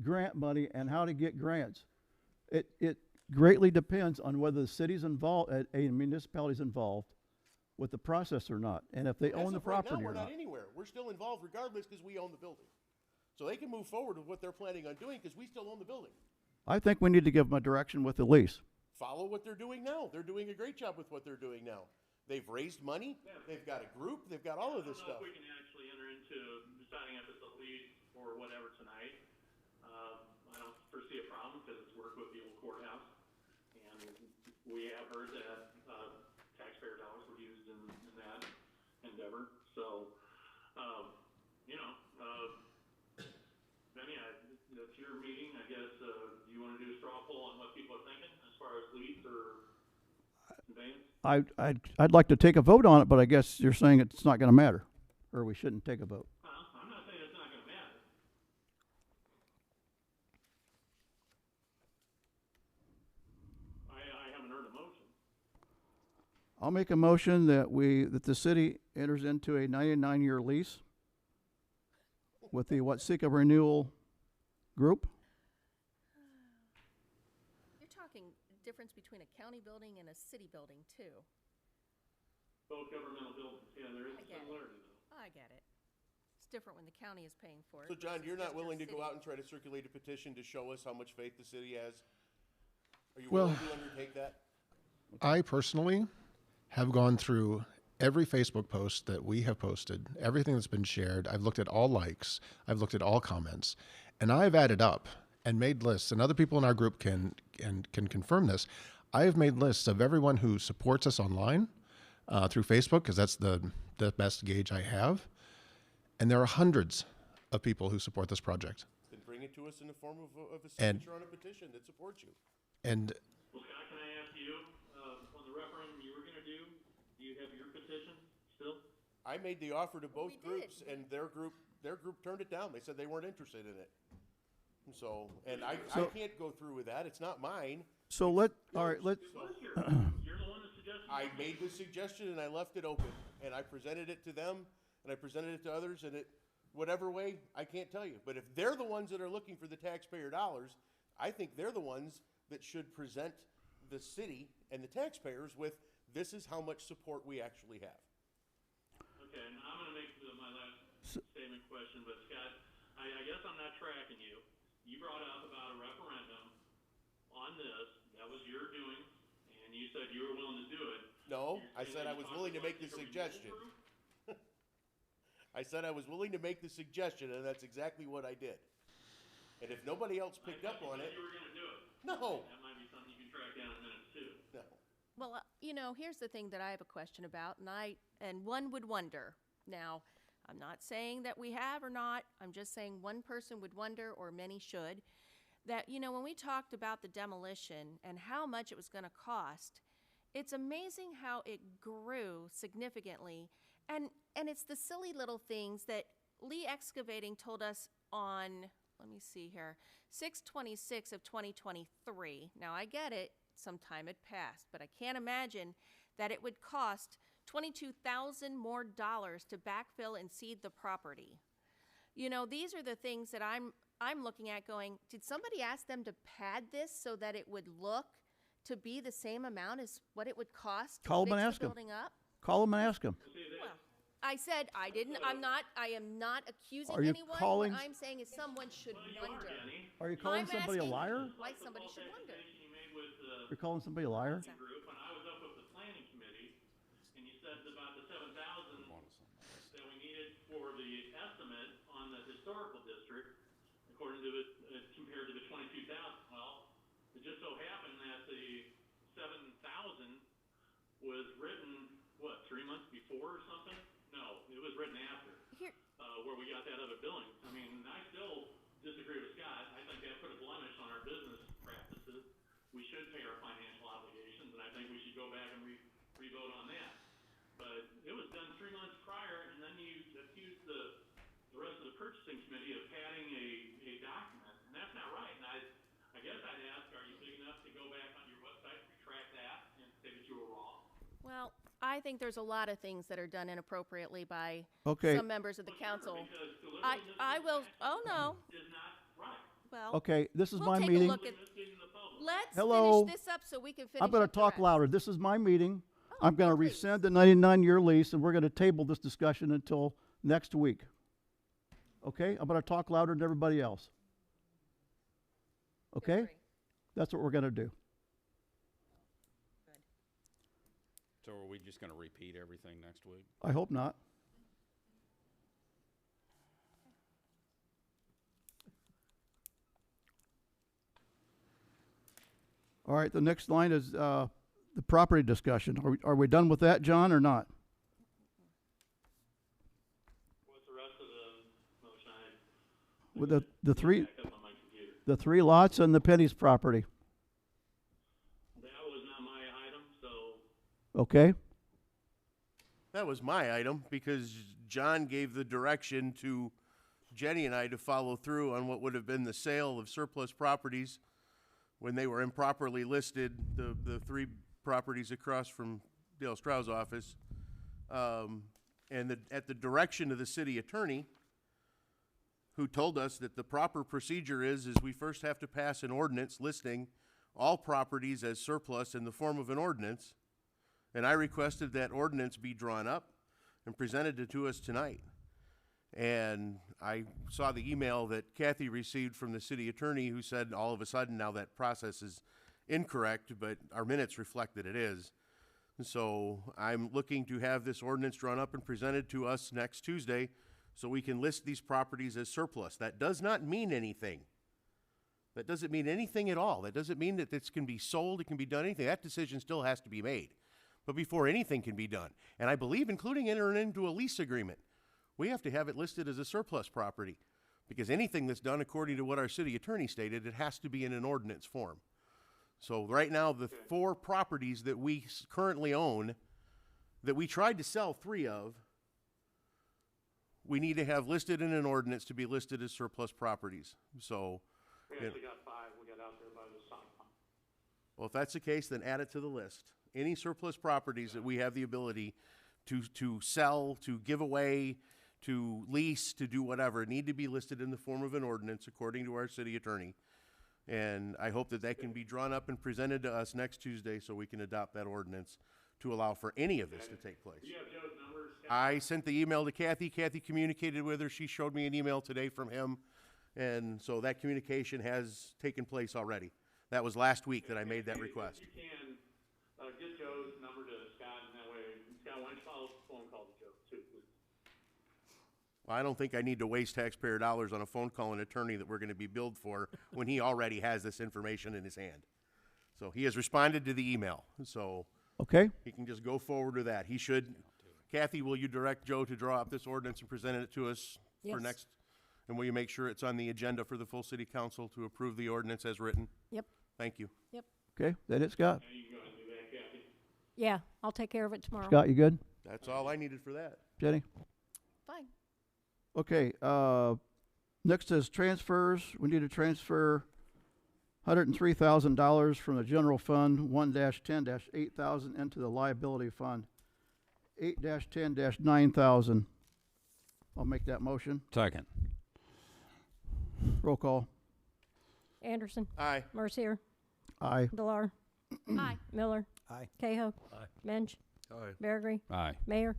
grant money and how to get grants. It greatly depends on whether the city's involved, a municipality's involved with the process or not, and if they As own the of right now, property we're or not not. anywhere. We're still involved regardless because we own the building. So they can move forward with what they're planning on doing because we still own the building. I think we need to give them a direction with the lease. Follow what they're doing now. They're doing a great job with what they're doing now. They've raised money. They've got a group. They've got all of this I don't stuff. know if we can actually enter into deciding if it's a lease or whatever tonight. I don't foresee a problem because it's worked with the old courthouse. And we have heard that, taxpayer dollars were used in that endeavor. So, Benny, that's your meeting, I guess. Do you wanna do a straw poll on what people are thinking as far as lease or conveyance? I'd like to take a vote on it, but I guess you're saying it's not gonna matter, or we shouldn't take a vote. I'm not saying it's not gonna matter. I haven't heard a motion. I'll make a motion that the city enters into a 99-year lease with the Watsika Renewal Group. You're talking difference between a county building and a city building too. Both governmental buildings, yeah, there is I a get it. similarity though. I get it. It's different when the county is paying for it. So John, versus you're not just a willing to go city. out and try to circulate a petition to show us how much faith the city has? Are you Well- willing to undertake that? I personally have gone through every Facebook post that we have posted, everything that's been shared. I've looked at all likes, I've looked at all comments, and I've added up and made lists, and other people in our group can confirm this. I have made lists of everyone who supports us online through Facebook, because that's the best gauge I have. And there are hundreds of people who support this project. Then bring it to us in the form of a And- signature on a petition that supports you. And Well, Scott, can I ask you, on the referendum you were gonna do you have your petition still? I made the offer to both We did. groups, and their group turned it down. They said they weren't interested in it. So, and I can't go through with that. It's not mine. So all right, let's, It was yours. You're the one that suggested. I made the suggestion and I left it open, and I presented it to them, and I presented it to others, and whatever way, I can't tell you. But if they're the ones that are looking for the taxpayer dollars, I think they're the ones that should present the city and the taxpayers with, this is how much support we actually have. Okay, and I'm gonna make my last statement question, but Scott, I guess I'm not tracking you. You brought up about a referendum on this That was your doing, and you said you were willing to do it. No, I You're said I saying was you willing to talked make the about suggestion. renewal group? I said I was willing to make the suggestion, and that's exactly what I did. And if nobody else picked up on it, You were gonna do it. no, That might be something you can track down in a minute too. no. Well, you know, here's the thing that I have a question about, and one would wonder. Now, I'm not saying that we have or not. I'm just saying one person would wonder, or many should, that, you know, when we talked about the demolition and how much it was going to cost, it's amazing how it grew significantly. And it's the silly little things that Lee Excavating told us on, let me see here, 6/26 of 2023. Now, I get it. Some time had passed, but I can't imagine that it would cost $22,000 more to backfill and seed the property. You know, these are the things that I'm looking at going, did somebody ask them to pad this so that it would look to be the same amount as what it would cost to Call 'em fix and the ask 'em. building up? Call them and ask them. Well, I said I didn't. I am not accusing Are you anyone. calling- What I'm saying is someone should wonder. Jenny, Are you calling I'm somebody a asking liar? why somebody should wonder. you made with the You're calling somebody a liar? group, and I was up with the planning committee, and you said about the 7,000 that we needed for the estimate on the historical district, according to compared to the 22,000. Well, it just so happened that the 7,000 was written, what, 3 months before or something? No, it was written after, Here, where we got that other billing. I mean, I still disagree with Scott. I think that put a blemish on our business practices. We should pay our financial obligations, and I think we should go back and re-vote on that. But it was done 3 months prior, and then you accused the rest of the purchasing committee of padding a document, and that's not right. And I guess I'd ask, are you big enough to go back on your website, retract that, and say that you were wrong? well, I think there's a lot of things that are done inappropriately by Okay. some members of the council. Because delivering I will. Oh no. is not right. Well, Okay, this is we'll my take meeting. a look at. Misleading the public. Let's Hello? finish this up so we can finish. I'm gonna up the talk rest. louder. This is my meeting. Oh, I'm gonna please. rescind the 99-year lease, and we're gonna table this discussion until next week. Okay? I'm gonna talk louder than everybody else. Okay? Agree. That's what we're gonna do. So are we just gonna repeat everything next week? I hope not. All right, the next line is the property discussion. Are we done with that, John, or not? What's the rest of the motion? With the three Back up on my computer. the 3 lots and the Penny's property. That was not my item, so Okay? That was my item because John gave the direction to Jenny and I to follow through on what would have been the sale of surplus properties when they were improperly listed, the 3 properties across from Dale Strau's office. And at the direction of the city attorney, who told us that the proper procedure is we first have to pass an ordinance listing all properties as surplus in the form of an ordinance. And I requested that ordinance be drawn up and presented to us tonight. And I saw the email that Kathy received from the city attorney who said all of a sudden now that process is incorrect, but our minutes reflect that it is. And so I'm looking to have this ordinance drawn up and presented to us next Tuesday so we can list these properties as surplus. That does not mean anything. That doesn't mean anything at all. That doesn't mean that this can be sold, it can be done, anything. That decision still has to be made. But before anything can be done, and I believe including entering into a lease agreement, we have to have it listed as a surplus property. Because anything that's done according to what our city attorney stated, it has to be in an ordinance form. So right now, the 4 properties that we currently own, that we tried to sell 3 of, we need to have listed in an ordinance to be listed as surplus properties. So, we actually got 5. We got out there by the stop sign. well, if that's the case, then add it to the list. Any surplus properties that we have the ability to sell, to give away, to lease, to do whatever, need to be listed in the form of an ordinance according to our city attorney. And I hope that that can be drawn up and presented to us next Tuesday so we can adopt that ordinance to allow for any of this to take place. Do you have Joe's numbers? I sent the email to Kathy. Kathy communicated with her. She showed me an email today from him. And so that communication has taken place already. That was last week that I made that request. If you can, get Joe's number to Scott, and that way, Scott, why don't you follow up a phone call to Joe, too, please? Well, I don't think I need to waste taxpayer dollars on a phone call an attorney that we're gonna be billed for when he already has this information in his hand. So he has responded to the email, so Okay, he can just go forward with that. He should, Kathy, will you direct Joe to draw up this ordinance and present it to us for Yes. next? And will you make sure it's on the agenda for the full city council to approve the ordinance as written? Yep. Thank you. okay, that it, Scott? Now you can go ahead and do that, Kathy. Yeah, I'll take care of it tomorrow. Scott, you good? That's all I needed for that. Jenny? Fine. Okay, next is transfers. We need to transfer $103,000 from the general fund 1-10-8,000 into the liability fund 8-10-9,000. I'll make that motion. Second. Roll call. Anderson, Aye. Mercier, Aye. Delar, Aye. Miller, Aye. Cahill, Mensch, Aye. Beargree, Aye. Mayor.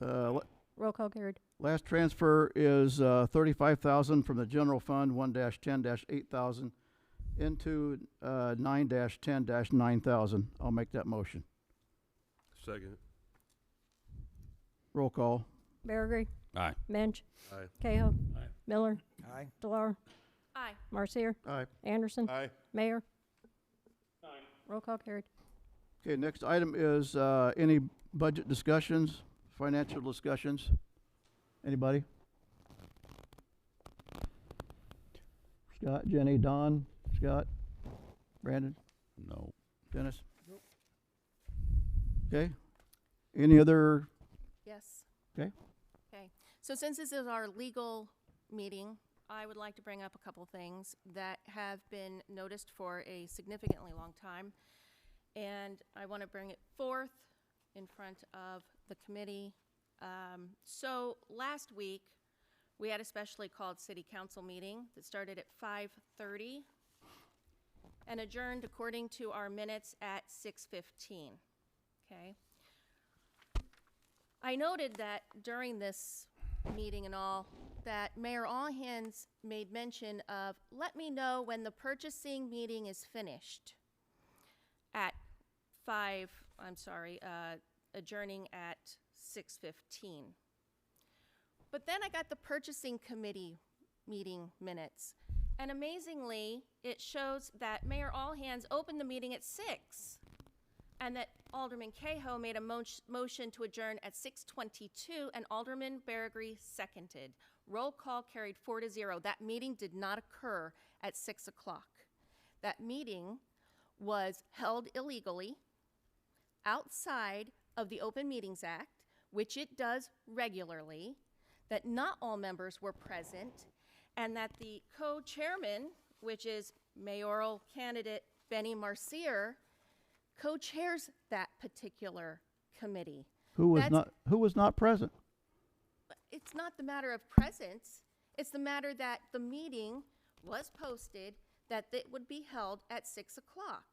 Uh, Roll call carried. Last transfer is 35,000 from the general fund 1-10-8,000 into 9-10-9,000. I'll make that motion. Second. Roll call. Beargree, Aye. Mensch, Aye. Cahill, Aye. Miller, Aye. Delar, Aye. Mercier, Aye. Anderson, Aye. Mayor. Aye. Roll call carried. Okay, next item is any budget discussions, financial discussions. Anybody? Scott, Jenny, Don, Scott, Brandon, No. Dennis? Okay. Any other? Yes. Okay. Okay. So since this is our legal meeting, I would like to bring up a couple things that have been noticed for a significantly long time. And I want to bring it forth in front of the committee. So last week, we had a specially called city council meeting that started at 5:30 and adjourned according to our minutes at 6:15. Okay? I noted that during this meeting and all, that Mayor Allhands made mention of, let me know when the purchasing meeting is finished at adjourning at 6:15. But then I got the purchasing committee meeting minutes. And amazingly, it shows that Mayor Allhands opened the meeting at 6. And that Alderman Cahill made a motion to adjourn at 6:22, and Alderman Beargree seconded. Roll call carried 4-0. That meeting did not occur at 6 o'clock. That meeting was held illegally outside of the Open Meetings Act, which it does regularly, that not all members were present, and that the co-chairman, which is mayoral candidate Benny Marcier, co-chairs that particular committee. Who was That's- not present? It's not the matter of presence. It's the matter that the meeting was posted, that it would be held at 6 o'clock.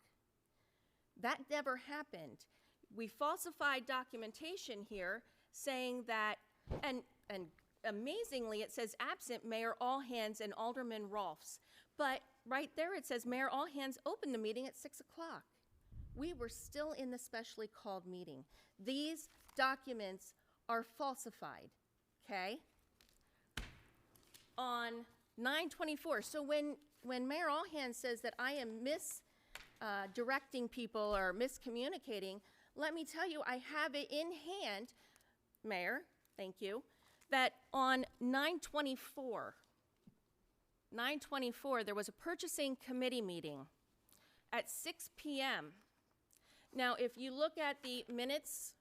That never happened. We falsified documentation here saying that, and amazingly, it says absent Mayor Allhands and Alderman Rolfs. But right there it says Mayor Allhands opened the meeting at 6 o'clock. We were still in the specially called meeting. These documents are falsified, okay? On 9/24, so when Mayor Allhands says that I am directing people or miscommunicating, let me tell you, I have it in hand, Mayor, thank you, that on 9/24, there was a purchasing committee meeting at 6 p.m. Now, if you look at the minutes,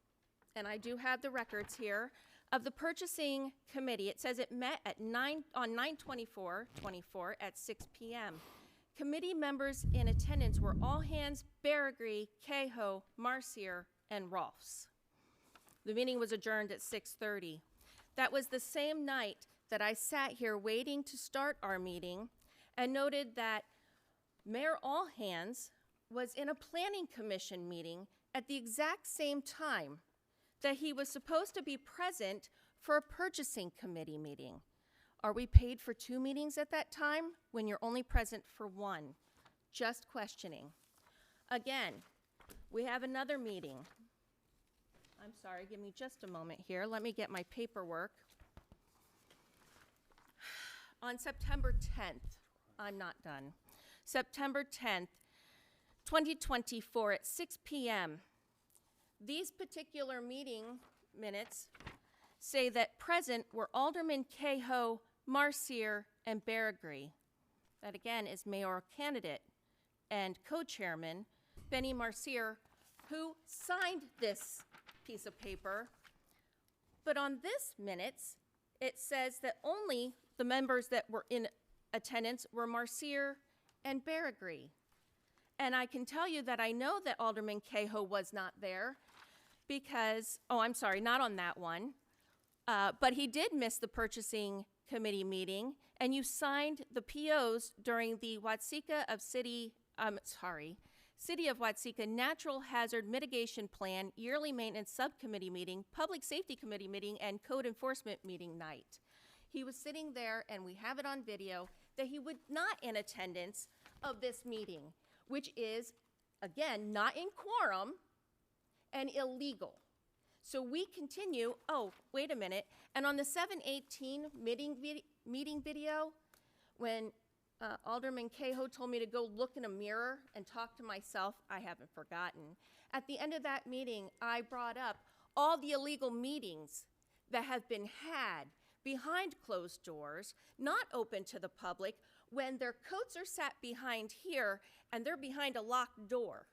and I do have the records here, of the purchasing committee, it says it met at 9/24 at 6 p.m. Committee members in attendance were Allhands, Beargree, Cahill, Marcier, and Rolfs. The meeting was adjourned at 6:30. That was the same night that I sat here waiting to start our meeting and noted that Mayor Allhands was in a planning commission meeting at the exact same time that he was supposed to be present for a purchasing committee meeting. Are we paid for 2 meetings at that time when you're only present for one? just questioning. Again, we have another meeting. I'm sorry, give me just a moment here. Let me get my paperwork. On September 10th, I'm not done. September 10th, 2024 at 6 p.m. These particular meeting minutes say that present were Alderman Cahoe, Marcier, and Baragry. That again is mayoral candidate and co-chairman Benny Marcier, who signed this piece of paper. But on this minutes, it says that only the members that were in attendance were Marcier and Baragry. And I can tell you that I know that Alderman Cahoe was not there because, oh, I'm sorry, not on that one. But he did miss the purchasing committee meeting, and you signed the POs during the City of Watsika Natural Hazard Mitigation Plan Yearly Maintenance Subcommittee Meeting, Public Safety Committee Meeting, and Code Enforcement Meeting night. He was sitting there, and we have it on video, that he was not in attendance of this meeting, which is, again, not in quorum and illegal. So we continue, oh, wait a minute, and on the 7/18 meeting video, when Alderman Cahoe told me to go look in a mirror and talk to myself, I haven't forgotten. At the end of that meeting, I brought up all the illegal meetings that have been had behind closed doors, not open to the public, when their coats are sat behind here and they're behind a locked door.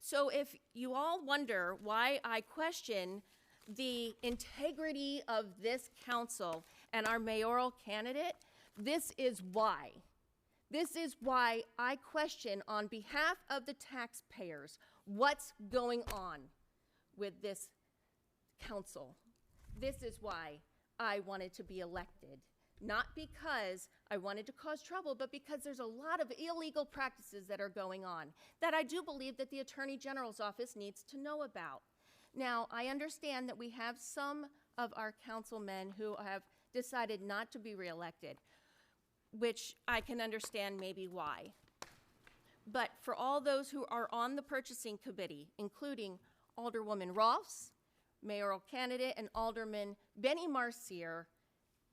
So if you all wonder why I question the integrity of this council and our mayoral candidate, this is why. This is why I question on behalf of the taxpayers what's going on with this council. This is why I wanted to be elected. Not because I wanted to cause trouble, but because there's a lot of illegal practices that are going on that I do believe that the Attorney General's office needs to know about. Now, I understand that we have some of our councilmen who have decided not to be reelected, which I can understand maybe why. But for all those who are on the purchasing committee, including Alderwoman Rolfs, mayoral candidate, and Alderman Benny Marcier,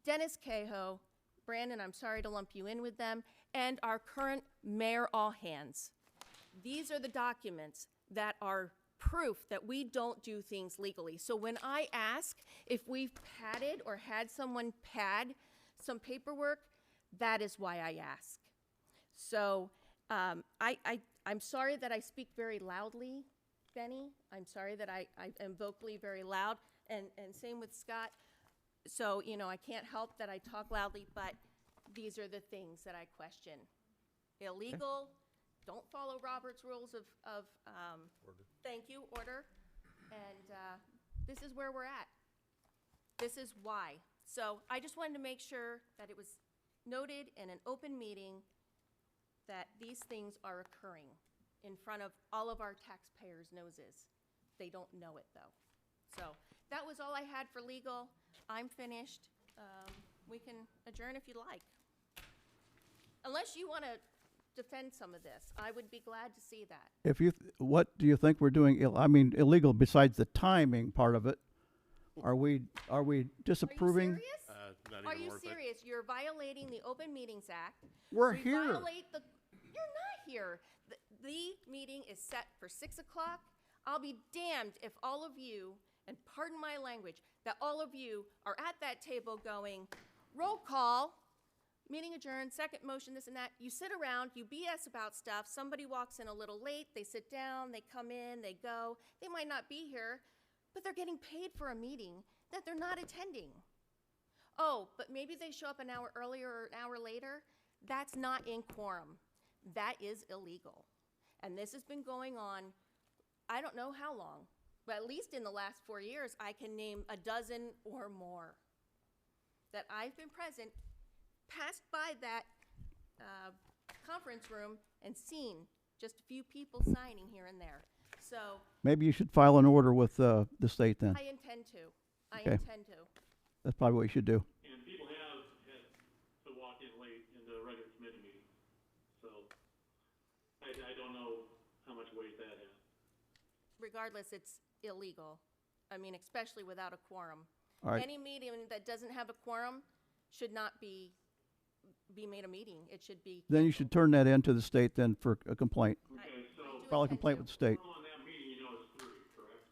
Dennis Cahoe, Brandon, I'm sorry to lump you in with them, and our current Mayor Allhands. These are the documents that are proof that we don't do things legally. So when I ask if we've padded or had someone pad some paperwork, that is why I ask. So I'm sorry that I speak very loudly, Benny. I'm sorry that I am vocally very loud, and same with Scott. So, you know, I can't help that I talk loudly, but these are the things that I question. Illegal, don't follow Robert's rules of order. Thank you, order. And this is where we're at. This is why. So I just wanted to make sure that it was noted in an open meeting that these things are occurring in front of all of our taxpayers' noses. They don't know it, though. So that was all I had for legal. I'm finished. We can adjourn if you like. Unless you want to defend some of this, I would be glad to see that. If you, what do you think we're doing? Illegal besides the timing part of it. Are we disapproving? Are you serious? Are you serious? You're violating the Open Meetings Act. We're We here. violate the. You're not here. The meeting is set for 6 o'clock. I'll be damned if all of you, and pardon my language, that all of you are at that table going, roll call, meeting adjourned, second motion, this and that. You sit around, you BS about stuff. Somebody walks in a little late, they sit down, they come in, they go. They might not be here, but they're getting paid for a meeting that they're not attending. Oh, but maybe they show up an hour earlier or an hour later. That's not in quorum. That is illegal. And this has been going on, I don't know how long, but at least in the last 4 years, I can name a dozen or more that I've been present, passed by that conference room and seen just a few people signing here and there. So Maybe you should file an order with the state then. I intend to. I Okay. intend to. That's probably what you should do. And people have had to walk in late into a regular committee meeting. So I don't know how much weight that has. Regardless, it's illegal. I mean, especially without a quorum. All right. Any meeting that doesn't have a quorum should not be made a meeting. It should be. Then you should turn that in to the state then for a complaint. Okay, so File a complaint with the state. on that meeting, you know it's 3, correct?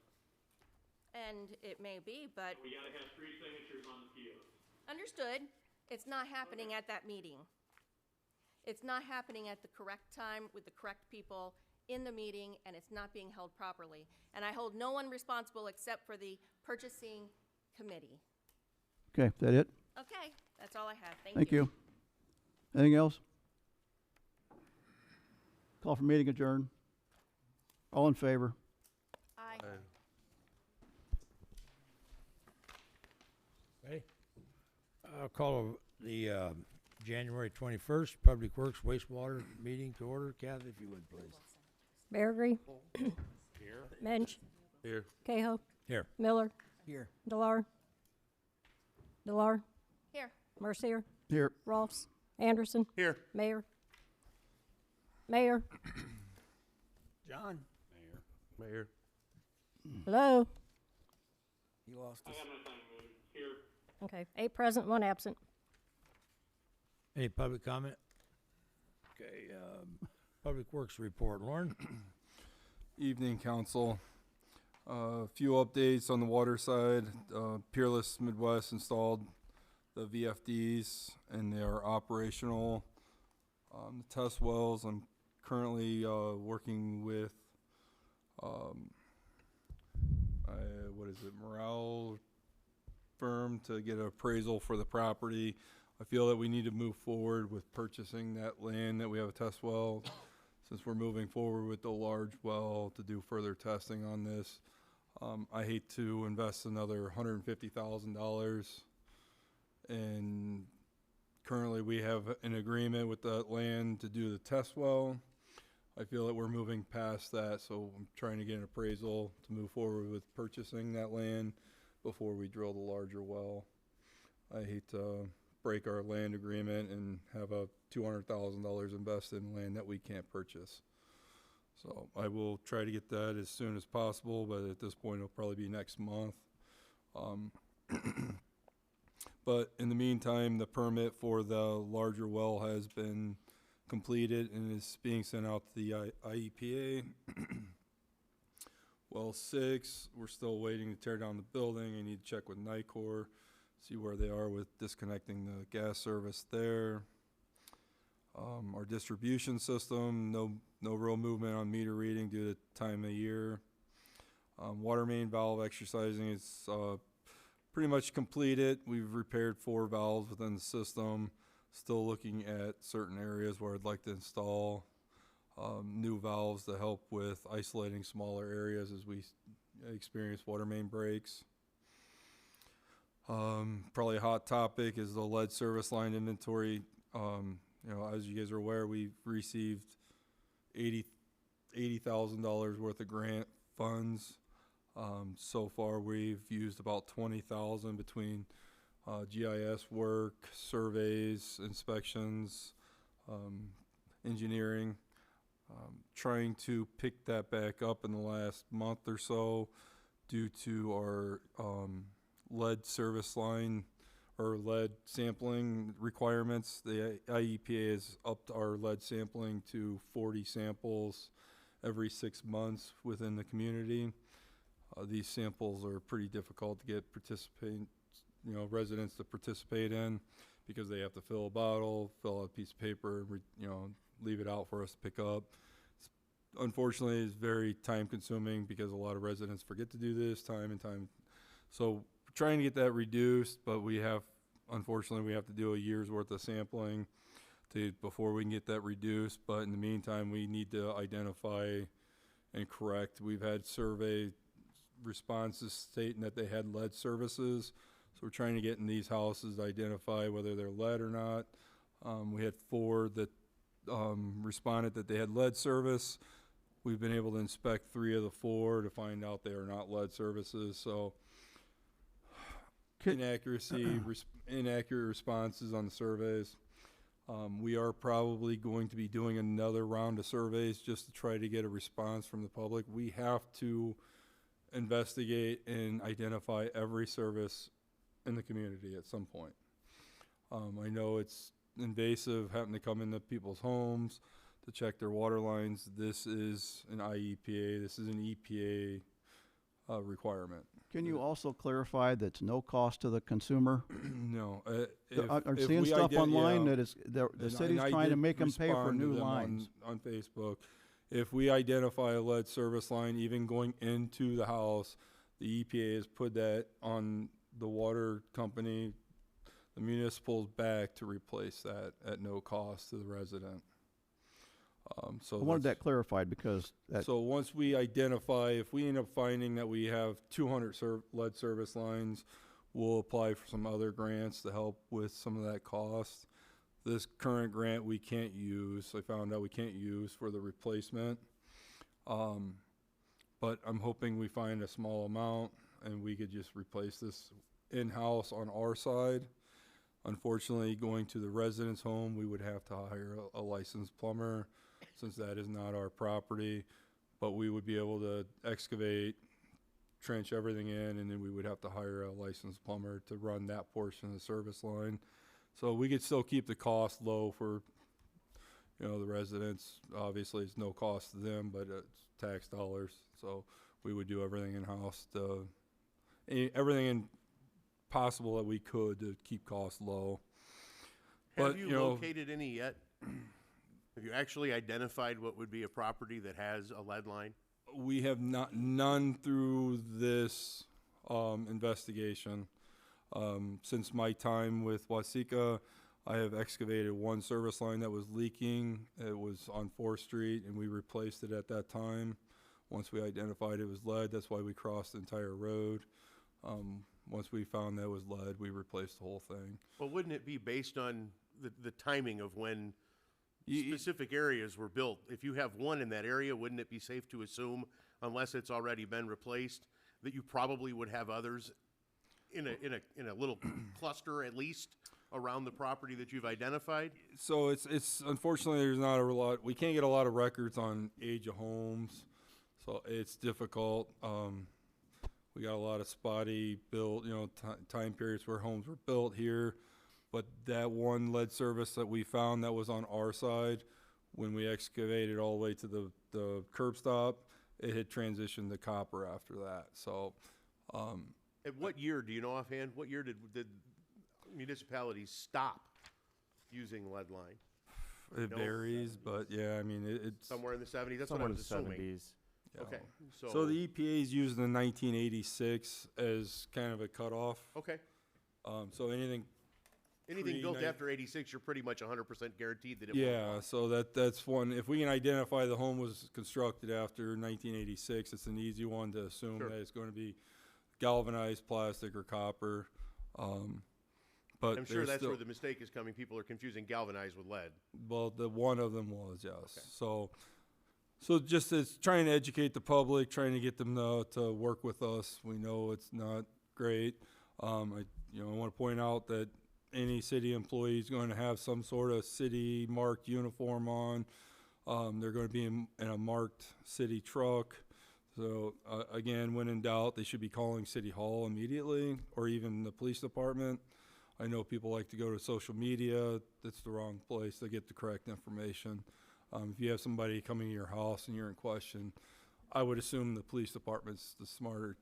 And it may be, but We gotta have 3 signatures on the POs. understood, it's not happening at that meeting. It's not happening at the correct time with the correct people in the meeting, and it's not being held properly. And I hold no one responsible except for the purchasing committee. Okay, is that it? Okay, that's all I have. Thank you. Anything else? Call for meeting adjourned. All in favor? Aye. Ready? I'll call the January 21st Public Works Wastewater meeting to order. Kathy, if you would, please. Barry. Here. Mensch. Here. Cahill. Here. Miller. Here. Delar. Here. Mercier. Here. Rolfs. Anderson. Here. Mayor. John, Mayor. Hello. he lost I us. got my thing muted. Here. Okay, 8 present, 1 absent. Any public comment? Okay, Public Works report. Lauren? Evening, council. A few updates on the water side. Peerless Midwest installed the VFDs and they are operational. The test wells, I'm currently working with, what is it, Morale firm to get an appraisal for the property. I feel that we need to move forward with purchasing that land that we have a test well, since we're moving forward with the large well to do further testing on this. I hate to invest another $150,000, and currently we have an agreement with that land to do the test well. I feel that we're moving past that, so I'm trying to get an appraisal to move forward with purchasing that land before we drill the larger well. I hate to break our land agreement and have a $200,000 invested in land that we can't purchase. So I will try to get that as soon as possible, but at this point it'll probably be next month. But in the meantime, the permit for the larger well has been completed and is being sent out to the IEPA. Well 6, we're still waiting to tear down the building. I need to check with NICOR, see where they are with disconnecting the gas service there. Our distribution system, no real movement on meter reading due to time of year. Water main valve exercising is pretty much completed. We've repaired 4 valves within the system. Still looking at certain areas where I'd like to install new valves to help with isolating smaller areas as we experience water main breaks. Probably a hot topic is the lead service line inventory. You know, as you guys are aware, we've received $80,000 worth of grant funds. So far, we've used about $20,000 between GIS work, surveys, inspections, engineering. Trying to pick that back up in the last month or so due to our lead service line or lead sampling requirements. The IEPA has upped our lead sampling to 40 samples every 6 months within the community. These samples are pretty difficult to get residents to participate in because they have to fill a bottle, fill out a piece of paper, leave it out for us to pick up. Unfortunately, it's very time consuming because a lot of residents forget to do this time and time. So we're trying to get that reduced, but unfortunately, we have to do a year's worth of sampling before we can get that reduced. But in the meantime, we need to identify and correct. We've had survey responses stating that they had lead services. So we're trying to get in these houses to identify whether they're lead or not. We had 4 that responded that they had lead service. We've been able to inspect 3 of the 4 to find out they are not lead services. So inaccurate responses on the surveys. We are probably going to be doing another round of surveys just to try to get a response from the public. We have to investigate and identify every service in the community at some point. I know it's invasive having to come into people's homes to check their water lines. This is an IEPA, this is an EPA requirement. Can you also clarify that's no cost to the consumer? No. I'm seeing stuff online that is, the and city's I trying to did make them pay for respond to new them lines. on Facebook. If we identify a lead service line, even going into the house, the EPA has put that on the water company, the municipal's back to replace that at no cost to the resident. So I wanted that's- that clarified because that, So once we identify, if we end up finding that we have 200 lead service lines, we'll apply for some other grants to help with some of that cost. This current grant we can't use, I found out we can't use for the replacement. But I'm hoping we find a small amount and we could just replace this in-house on our side. Unfortunately, going to the resident's home, we would have to hire a licensed plumber since that is not our property. But we would be able to excavate, trench everything in, and then we would have to hire a licensed plumber to run that portion of the service line. So we could still keep the cost low for, you know, the residents. Obviously, it's no cost to them, but it's tax dollars. So we would do everything in-house to, everything possible that we could to keep costs low. Have But, you you know, located any yet? Have you actually identified what would be a property that has a lead line? we have none through this investigation. Since my time with Watsika, I have excavated one service line that was leaking. It was on 4th Street, and we replaced it at that time. Once we identified it was lead, that's why we crossed the entire road. Once we found that it was lead, we replaced the whole thing. Well, wouldn't it be based on the timing of when specific areas were built? If you have one in that area, wouldn't it be safe to assume, unless it's already been replaced, that you probably would have others in a little cluster at least around the property that you've identified? So it's unfortunately there's not a lot. We can't get a lot of records on age of homes, so it's difficult. We got a lot of spotty built, time periods where homes were built here. But that one lead service that we found that was on our side, when we excavated all the way to the curb stop, it had transitioned to copper after that. So, At what year, do you know offhand, what year did municipalities stop using lead line? it No. varies, but yeah, I mean, it's Somewhere in the 70s? That's Somewhere what I in was the assuming. 70s. yeah. Okay, So the EPA is using the 1986 as kind of a cutoff. okay. So anything Anything built Pre-nine- after 86, you're pretty much 100% guaranteed that it won't Yeah, fly. so that's one. If we can identify the home was constructed after 1986, it's an easy one to assume Sure. that it's going to be galvanized plastic or copper. But I'm sure there's that's still, where the mistake is coming. People are confusing galvanized with lead. well, the one of them was, yes. So just it's trying to educate the public, trying to get them to work with us. We know it's not great. I want to point out that any city employee is going to have some sort of city marked uniform on. They're going to be in a marked city truck. So again, when in doubt, they should be calling City Hall immediately, or even the police department. I know people like to go to social media. That's the wrong place to get the correct information. If you have somebody coming to your house and you're in question, I would assume the police department's the smarter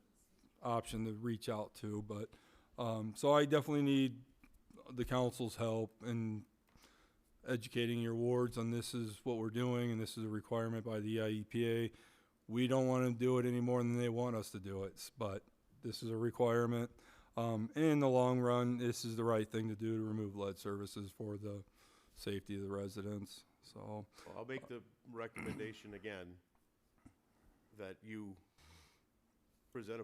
option to reach out to. But so I definitely need the council's help in educating your wards on this is what we're doing and this is a requirement by the IEPA. We don't want to do it any more than they want us to do it, but this is a requirement. In the long run, this is the right thing to do to remove lead services for the safety of the residents. So Well, I'll make the recommendation again that you present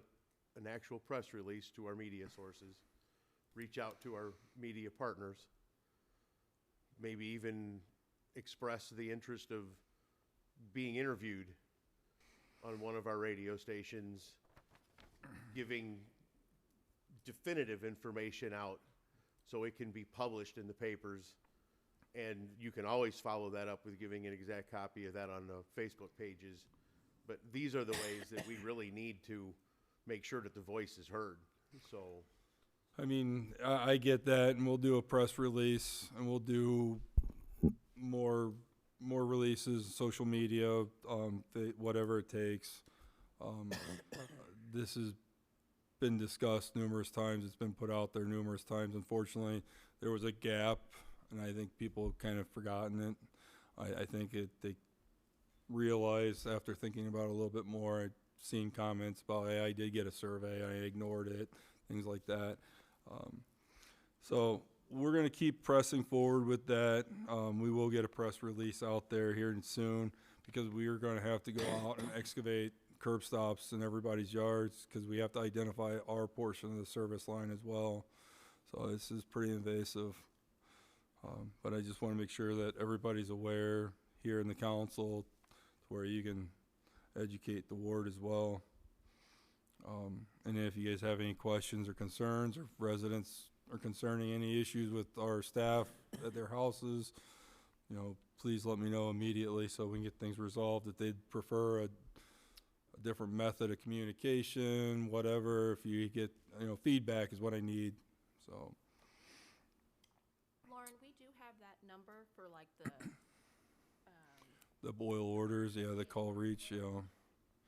an actual press release to our media sources, reach out to our media partners, maybe even express the interest of being interviewed on one of our radio stations, giving definitive information out so it can be published in the papers And you can always follow that up with giving an exact copy of that on the Facebook pages. But these are the ways that we really need to make sure that the voice is heard. So, I mean, I get that, and we'll do a press release, and we'll do more releases, social media, whatever it takes. This has been discussed numerous times. It's been put out there numerous times. Unfortunately, there was a gap, and I think people have kind of forgotten it. I think they realized after thinking about it a little bit more, I'd seen comments about, hey, I did get a survey, I ignored it, things like that. So we're going to keep pressing forward with that. We will get a press release out there here and soon, because we are going to have to go out and excavate curb stops in everybody's yards, because we have to identify our portion of the service line as well. So this is pretty invasive. But I just want to make sure that everybody's aware here in the council, to where you can educate the ward as well. And if you guys have any questions or concerns, or if residents are concerning any issues with our staff at their houses, you know, please let me know immediately so we can get things resolved. If they'd prefer a different method of communication, whatever, if you get, you know, feedback is what I need. So Lauren, we do have that number for like the boil orders, yeah, the call reach, you know.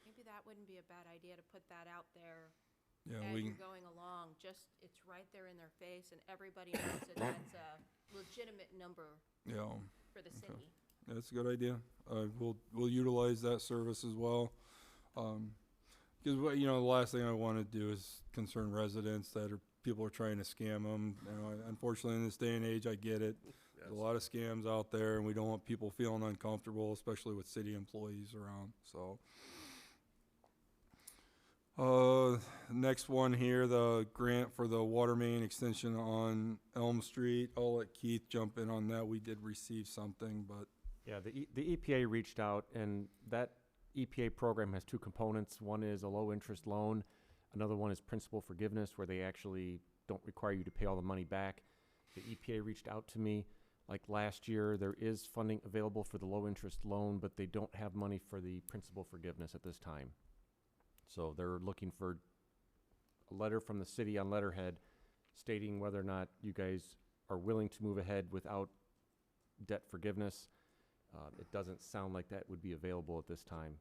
maybe that wouldn't be a bad idea to put that out there Yeah, as we you're can, going along. Just, it's right there in their face, and everybody knows that that's a legitimate number yeah, for the city. that's a good idea. We'll utilize that service as well. Because you know, the last thing I want to do is concern residents that people are trying to scam them. You know, unfortunately, in this day and age, I get it. There's a lot of scams out there, and we don't want people feeling uncomfortable, especially with city employees around. So, next one here, the grant for the water main extension on Elm Street. I'll let Keith jump in on that. We did receive something, but Yeah, the EPA reached out, and that EPA program has two components. One is a low-interest loan. Another one is principal forgiveness, where they actually don't require you to pay all the money back. The EPA reached out to me. Like last year, there is funding available for the low-interest loan, but they don't have money for the principal forgiveness at this time. So they're looking for a letter from the city on letterhead stating whether or not you guys are willing to move ahead without debt forgiveness. It doesn't sound like that would be available at this time.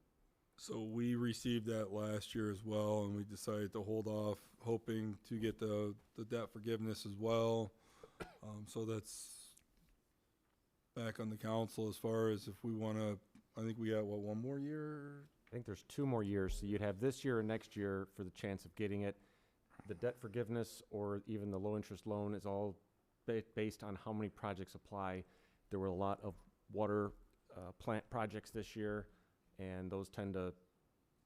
so we received that last year as well, and we decided to hold off, hoping to get the debt forgiveness as well. So that's back on the council as far as if we want to. I think we got one more year. I think there's 2 more years, so you'd have this year and next year for the chance of getting it. The debt forgiveness or even the low-interest loan is all based on how many projects apply. There were a lot of water plant projects this year, and those tend to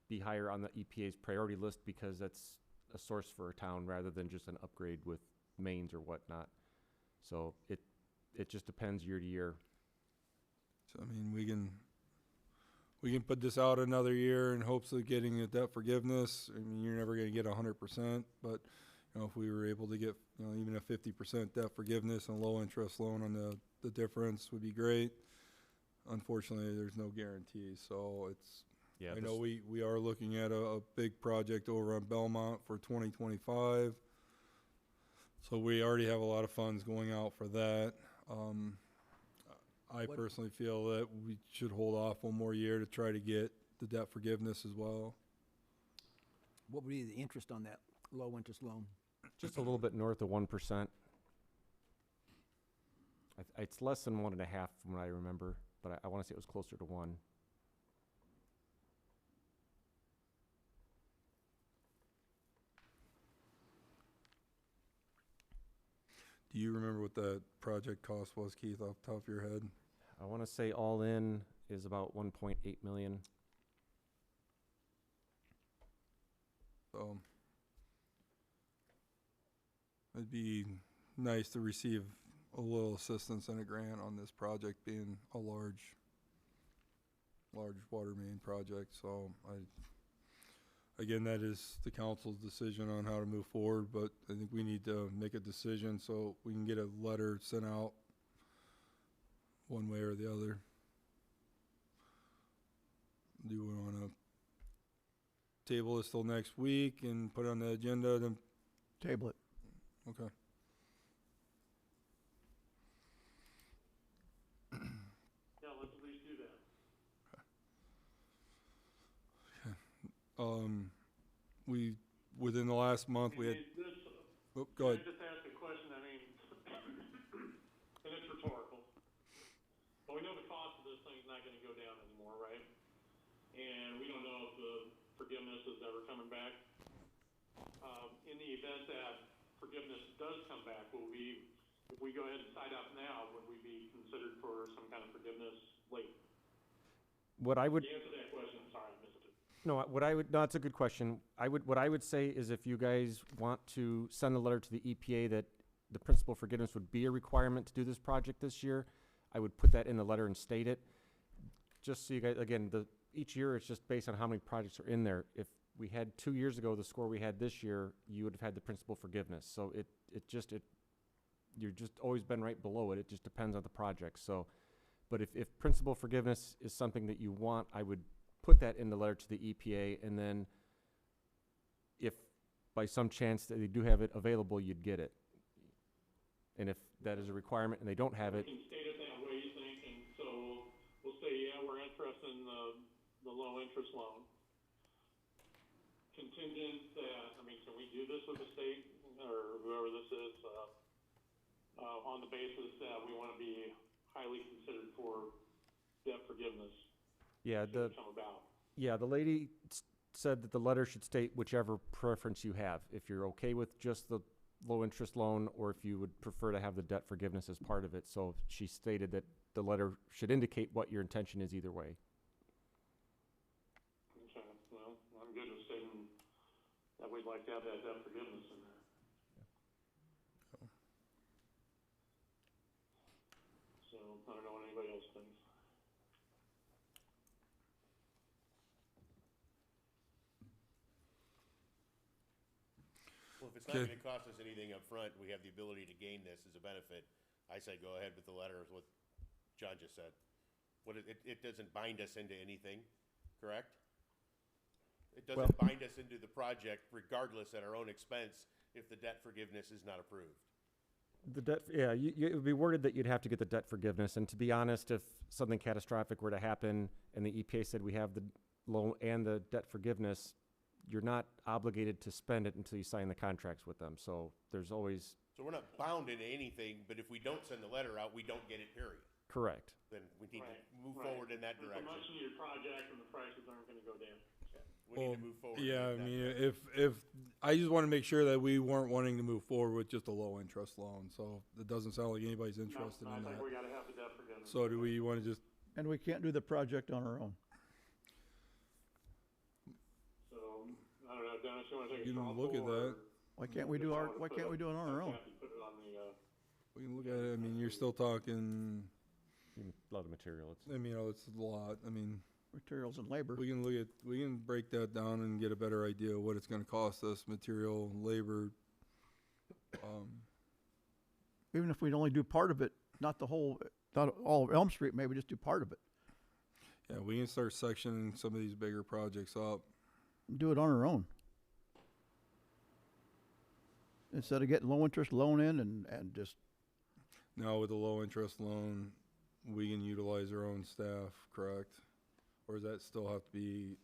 be higher on the EPA's priority list because that's a source for a town rather than just an upgrade with mains or whatnot. So it just depends year to year. So I mean, we can put this out another year in hopes of getting a debt forgiveness. I mean, you're never going to get 100%, but you know, if we were able to get, you know, even a 50% debt forgiveness and a low interest loan on the difference would be great. Unfortunately, there's no guarantee, so it's. Yeah, I know we are looking at a big project over on Belmont for 2025. So we already have a lot of funds going out for that. I personally feel that we should hold off one more year to try to get the debt forgiveness as well. What would be the interest on that low-interest loan? just a little bit north of 1%. It's less than 1.5 from what I remember, but I want to say it was closer to 1. Do you remember what that project cost was, Keith, off the top of your head? I want to say all in is about 1.8 million. It'd be nice to receive a little assistance and a grant on this project being a large water main project. So again, that is the council's decision on how to move forward, but I think we need to make a decision so we can get a letter sent out one way or the other. Do we want to table this till next week and put it on the agenda? Then Table it. okay. Yeah, let's at least do that. We within the last month we had. This, Oh, go ahead. Can I just ask a question? I mean, and it's rhetorical. But we know the cost of this thing's not gonna go down anymore, right? And we don't know if the forgiveness is ever coming back. In the event that forgiveness does come back, will we, if we go ahead and sign up now, would we be considered for some kind of forgiveness late? What I would, To answer that question, I'm sorry, I missed it. no, that's a good question. What I would say is if you guys want to send a letter to the EPA that the principal forgiveness would be a requirement to do this project this year, I would put that in the letter and state it. Just so you guys, again, each year it's just based on how many projects are in there. If we had 2 years ago the score we had this year, you would have had the principal forgiveness. So you're just always been right below it. It just depends on the project. So, but if principal forgiveness is something that you want, I would put that in the letter to the EPA, and then if by some chance that they do have it available, you'd get it. And if that is a requirement and they don't have it, We can state it that way, you think, and so we'll say, yeah, we're interested in the low interest loan. Contingent that, I mean, can we do this with the state or whoever this is, on the basis that we want to be highly considered for debt forgiveness? yeah, should it come about? the lady said that the letter should state whichever preference you have. If you're okay with just the low interest loan, or if you would prefer to have the debt forgiveness as part of it. So she stated that the letter should indicate what your intention is either way. Okay, well, I'm good with stating that we'd like to have that debt forgiveness in there. So, I don't know what anybody else thinks. Well, if it's not Okay. gonna cost us anything up front, we have the ability to gain this as a benefit, I say go ahead with the letter, is what John just said. It doesn't bind us into anything, correct? It doesn't bind us into the project regardless at our own expense if the debt forgiveness is not approved. The debt, yeah, it would be worded that you'd have to get the debt forgiveness. And to be honest, if something catastrophic were to happen and the EPA said we have the loan and the debt forgiveness, you're not obligated to spend it until you sign the contracts with them. So there's always, So we're not bound into anything, but if we don't send the letter out, we don't get it, period. correct. Then we need Right, to move right. forward in that It's a direction. much needed project and the prices aren't gonna go down. We need to move forward. Yeah, I in that mean, direction. if I just want to make sure that we weren't wanting to move forward with just a low interest loan, so it doesn't sound like anybody's interested No, I in think that. we gotta have the debt forgiveness. So do we want to just? And we can't do the project on our own. So, I don't know, Dennis, you wanna take a You can straw look at poll, that. or- Why can't we do it on our own? Kathy put it on the, We can look at it. I mean, you're still talking. A lot of material. It's, I mean, it's a lot. I mean, Materials and labor. we can break that down and get a better idea of what it's going to cost us, material, labor. Even if we'd only do part of it, not all of Elm Street, maybe just do part of it. Yeah, we can start sectioning some of these bigger projects up. Do it on our own. Instead of getting low interest loan in and just, Now with the low interest loan, we can utilize our own staff, correct? Or does that still have to be?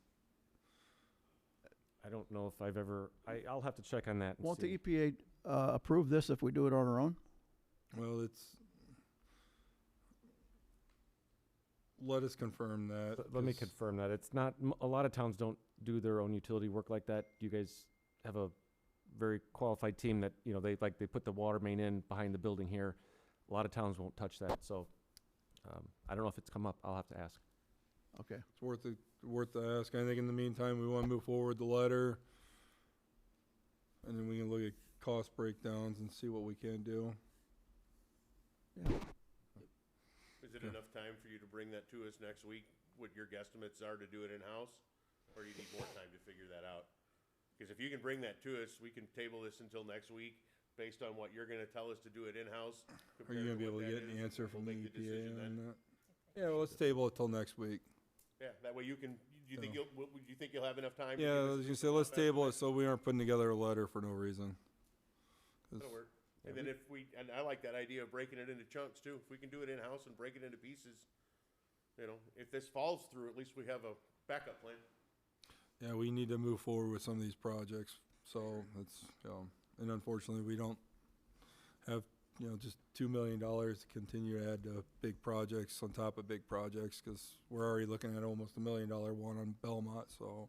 I don't know if I've ever, I'll have to check on that and won't the see. EPA approve this if we do it on our own? Well, let us confirm that. Let me 'cause confirm that. It's not, a lot of towns don't do their own utility work like that. You guys have a very qualified team that, they put the water main in behind the building here. A lot of towns won't touch that, so, I don't know if it's come up. I'll have to ask. Okay. It's worth the ask. I think in the meantime, we want to move forward the letter. And then we can look at cost breakdowns and see what we can do. Is it enough time for you to bring that to us next week, what your guesstimates are to do it in-house? Or do you need more time to figure that out? Because if you can bring that to us, we can table this until next week. based on what you're gonna tell us to do it in-house. Are you gonna be able to get an answer from the EPA on that? Yeah, well, let's table it till next week. Yeah, that way you can, do you think you'll have enough time? to Yeah, give I us was a gonna say, let's rough table it estimate? so we aren't putting together a letter for no reason. 'Cause- That'll work. And then and I like that idea of breaking it into chunks too. If we can do it in-house and break it into pieces, if this falls through, at least we have a backup plan. Yeah, we need to move forward with some of these projects, so it's, and unfortunately, we don't have, just $2 million to continue to add to big projects on top of big projects, because we're already looking at almost $1 million one on Belmont, so.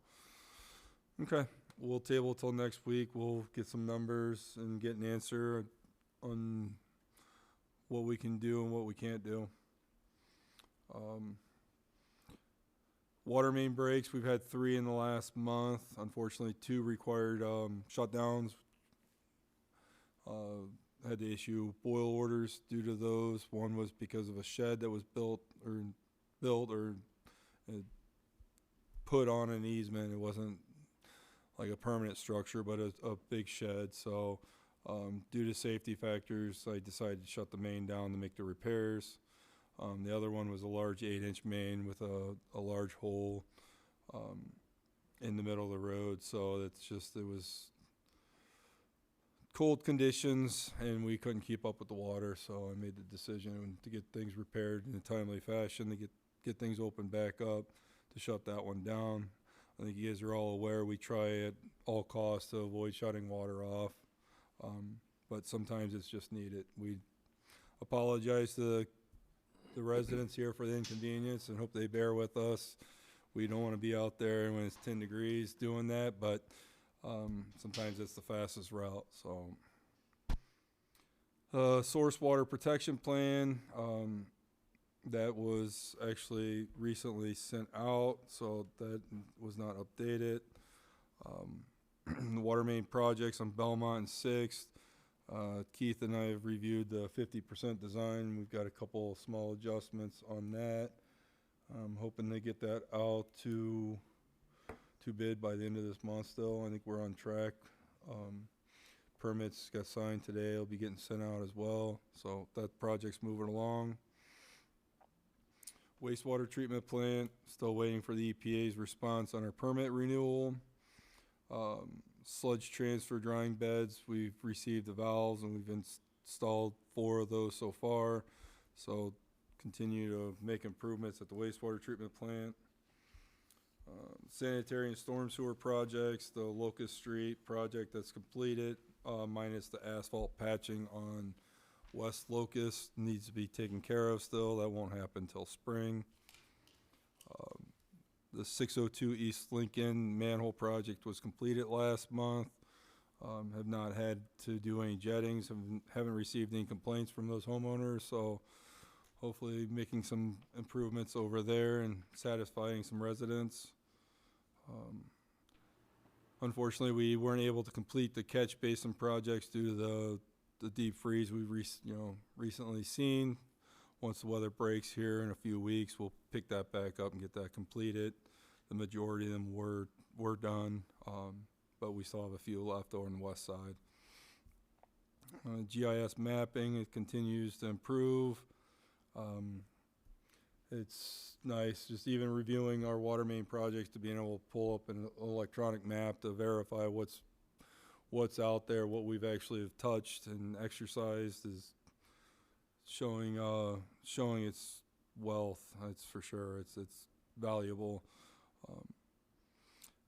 Okay, we'll table till next week, we'll get some numbers and get an answer on what we can do and what we can't do. Water main breaks, we've had 3 in the last month. Unfortunately, 2 required shutdowns. Had to issue boil orders due to those. One was because of a shed that was built or put on an easement. It wasn't like a permanent structure, but a big shed. So due to safety factors, I decided to shut the main down to make the repairs. The other one was a large 8-inch main with a large hole in the middle of the road. So it was cold conditions and we couldn't keep up with the water. So I made the decision to get things repaired in a timely fashion, to get things opened back up, to shut that one down. I think you guys are all aware we try at all costs to avoid shutting water off. But sometimes it's just needed. We apologize to the residents here for the inconvenience and hope they bear with us. We don't want to be out there when it's 10 degrees doing that, but sometimes it's the fastest route. So source water protection plan, that was actually recently sent out, so that was not updated. The water main projects on Belmont and 6th. Keith and I have reviewed the 50% design. We've got a couple small adjustments on that. I'm hoping they get that out to bid by the end of this month still. I think we're on track. Permits got signed today. It'll be getting sent out as well. So that project's moving along. Wastewater treatment plant, still waiting for the EPA's response on our permit renewal. Sludge transfer drying beds, we've received the valves and we've installed 4 of those so far. So continue to make improvements at the wastewater treatment plant. Sanitary and storm sewer projects, the Locust Street project that's completed, minus the asphalt patching on West Locust needs to be taken care of still. That won't happen till spring. The 602 East Lincoln manhole project was completed last month. Have not had to do any jettings, haven't received any complaints from those homeowners, so hopefully making some improvements over there and satisfying some residents. Unfortunately, we weren't able to complete the catch basin projects due to the deep freeze we've recently seen. Once the weather breaks here in a few weeks, we'll pick that back up and get that completed. The majority of them were done, but we still have a few left over on the west side. GIS mapping, it continues to improve. It's nice just even reviewing our water main projects to being able to pull up an electronic map to verify what's out there, what we've actually have touched and exercised is showing its wealth. It's for sure. It's valuable.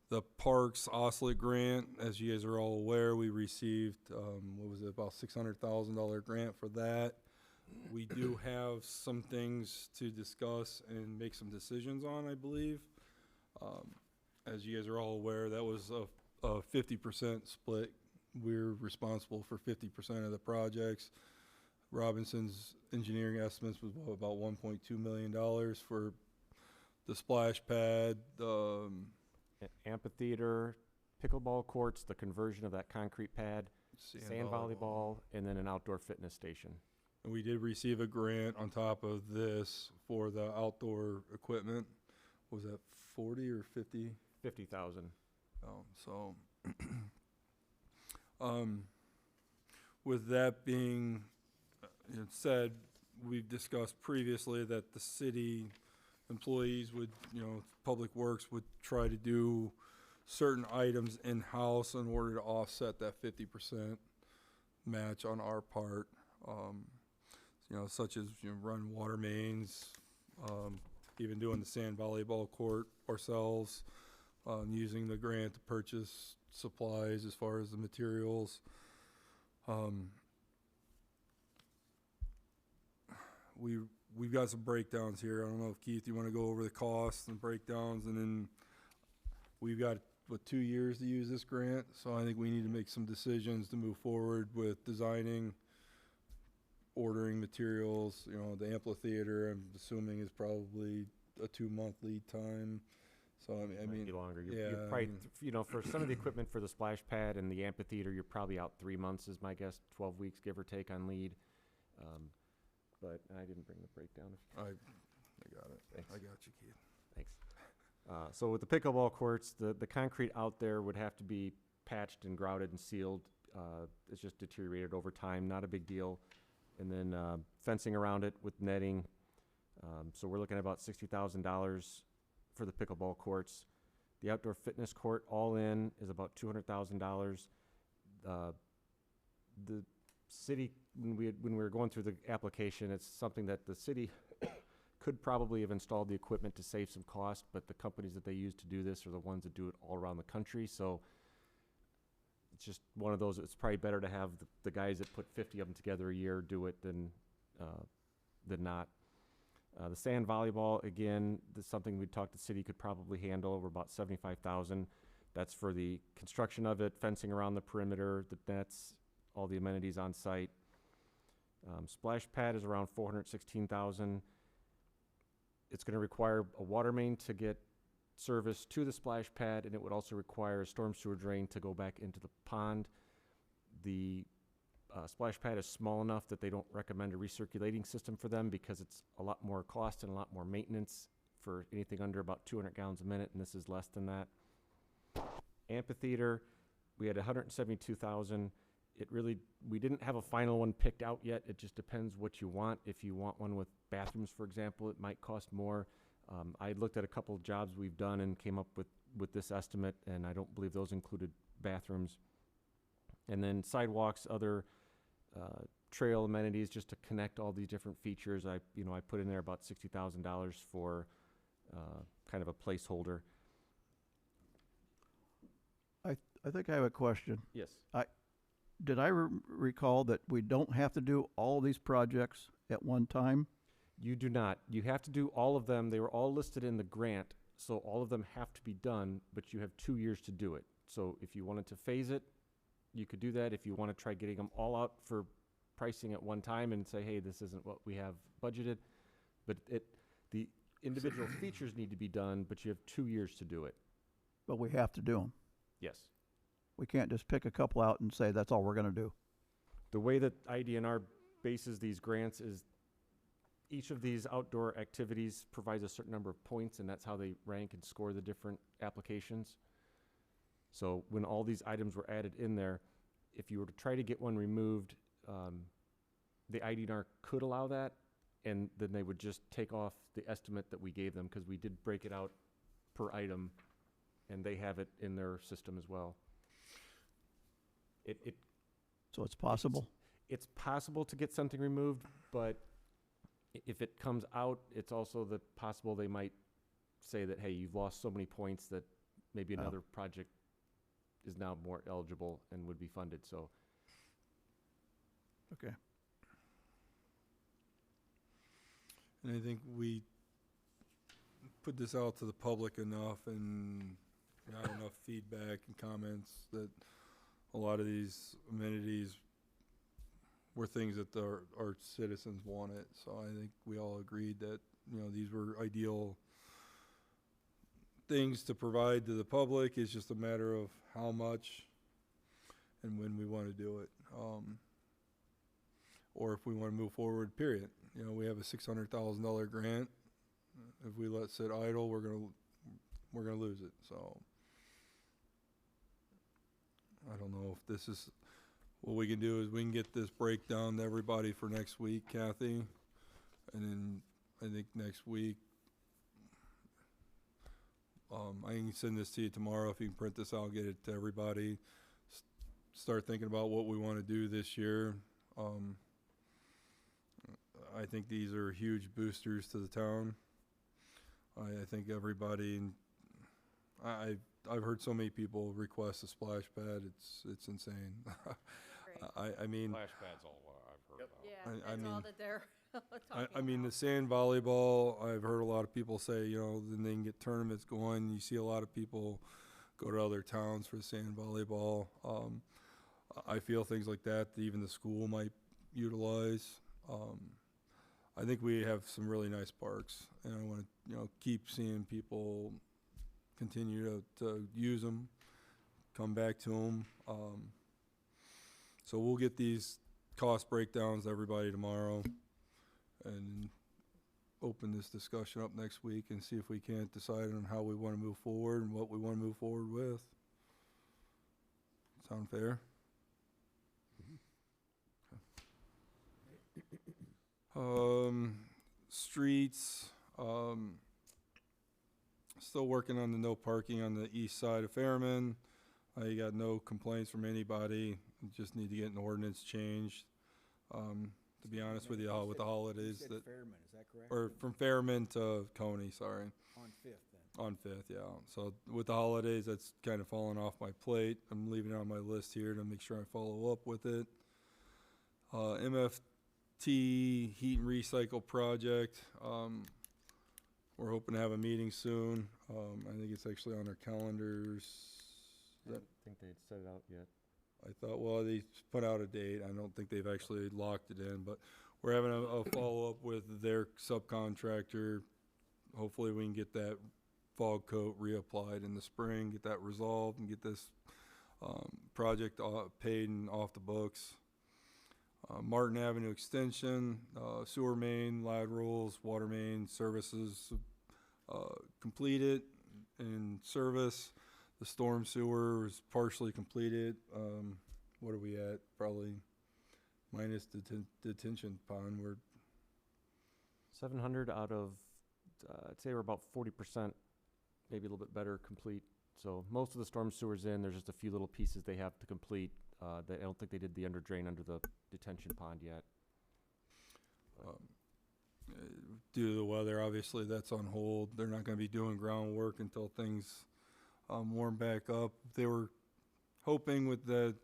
The Parks Oslet grant, as you guys are all aware, we received what was it, about $600,000 grant for that. We do have some things to discuss and make some decisions on, I believe. As you guys are all aware, that was a 50% split. We're responsible for 50% of the projects. Robinson's engineering estimates was about $1.2 million for the splash pad, Amphitheater, pickleball courts, the conversion of that concrete pad, sand volleyball, and then an outdoor fitness station. And we did receive a grant on top of this for the outdoor equipment. Was that 40 or 50? 50,000. Oh, so with that being said, we've discussed previously that the city employees would, Public Works would try to do certain items in-house in order to offset that 50% match on our part. Such as run water mains, even doing the sand volleyball court ourselves, using the grant to purchase supplies as far as the materials. We've got some breakdowns here. I don't know if Keith, you want to go over the costs and breakdowns, and then we've got 2 years to use this grant, so I think we need to make some decisions to move forward with designing, ordering materials. The amphitheater, I'm assuming, is probably a 2-month lead time. So I mean, Might be longer. You're yeah, probably, for some of the equipment for the splash pad and the amphitheater, you're probably out 3 months is my guess, 12 weeks, give or take, on lead. But I didn't bring the breakdown. I got it. Thanks. I got you, Keith. Thanks. So with the pickleball courts, the concrete out there would have to be patched and grouted and sealed. It's just deteriorated over time, not a big deal. And then fencing around it with netting. So we're looking at about $60,000 for the pickleball courts. The outdoor fitness court, all in, is about $200,000. The city, when we were going through the application, it's something that the city could probably have installed the equipment to save some cost, but the companies that they use to do this are the ones that do it all around the country. So it's just one of those. It's probably better to have the guys that put 50 of them together a year do it than not. The sand volleyball, again, this is something we talked the city could probably handle over about $75,000. That's for the construction of it, fencing around the perimeter, the nets, all the amenities on site. Splash pad is around $416,000. It's going to require a water main to get service to the splash pad, and it would also require a storm sewer drain to go back into the pond. The splash pad is small enough that they don't recommend a recirculating system for them because it's a lot more cost and a lot more maintenance for anything under about 200 gallons a minute, and this is less than that. Amphitheater, we had $172,000. We didn't have a final one picked out yet. It just depends what you want. If you want one with bathrooms, for example, it might cost more. I looked at a couple of jobs we've done and came up with this estimate, and I don't believe those included bathrooms. And then sidewalks, other trail amenities, just to connect all these different features. I put in there about $60,000 for kind of a placeholder. I think I have a question. Yes. Did I recall that we don't have to do all these projects at one time? You do not. You have to do all of them. They were all listed in the grant, so all of them have to be done, but you have 2 years to do it. So if you wanted to phase it, you could do that. If you want to try getting them all out for pricing at one time and say, hey, this isn't what we have budgeted, but the individual features need to be done, but you have 2 years to do it. But we have to do them. Yes. We can't just pick a couple out and say that's all we're going to do. The way that IDNR bases these grants is each of these outdoor activities provides a certain number of points, and that's how they rank and score the different applications. So when all these items were added in there, if you were to try to get one removed, the IDNR could allow that, and then they would just take off the estimate that we gave them, because we did break it out per item, and they have it in their system as well. So it's possible? It's possible to get something removed, but if it comes out, it's also possible they might say that, hey, you've lost so many points that maybe another project is now more eligible and would be funded. So, okay. And I think we put this out to the public enough and got enough feedback and comments that a lot of these amenities were things that our citizens wanted. So I think we all agreed that, these were ideal things to provide to the public. It's just a matter of how much and when we want to do it. Or if we want to move forward, period. We have a $600,000 grant. If we let it sit idle, we're gonna lose it. So I don't know if this is what we can do is we can get this breakdown to everybody for next week, Kathy. And then I think next week, I can send this to you tomorrow. If you can print this out, get it to everybody. Start thinking about what we want to do this year. I think these are huge boosters to the town. I think everybody, I've heard so many people request a splash pad. It's insane. I mean, Splash pad's all I've heard about. Yeah, I that's all mean- that they're talking I mean, the about. sand volleyball, I've heard a lot of people say, you know, then they can get tournaments going. You see a lot of people go to other towns for sand volleyball. I feel things like that even the school might utilize. I think we have some really nice parks, and I want to, you know, keep seeing people continue to use them, come back to them. So we'll get these cost breakdowns to everybody tomorrow and open this discussion up next week and see if we can't decide on how we want to move forward and what we want to move forward with. Sound fair? Streets, still working on the no parking on the east side of Fairman. I got no complaints from anybody. Just need to get an ordinance changed. To be honest with you, with the holidays, You said that, Fairman, is that correct? or from Fairman to Coney, sorry, On Fifth then? on Fifth, yeah. So with the holidays, that's kind of fallen off my plate. I'm leaving it on my list here to make sure I follow up with it. MFT heat and recycle project. We're hoping to have a meeting soon. I think it's actually on our calendars. I don't think they'd set it out yet. I thought, well, they put out a date. I don't think they've actually locked it in, but we're having a follow-up with their subcontractor. Hopefully we can get that fog coat reapplied in the spring, get that resolved, and get this project paid and off the books. Martin Avenue Extension, sewer main, laterals, water main services completed in service. The storm sewer is partially completed. What are we at? Probably minus the detention pond. We're 700 out of, I'd say we're about 40%, maybe a little bit better complete. So most of the storm sewer's in. There's just a few little pieces they have to complete. I don't think they did the under drain under the detention pond yet. due to the weather, obviously that's on hold. They're not going to be doing groundwork until things warm back up. They were hoping with the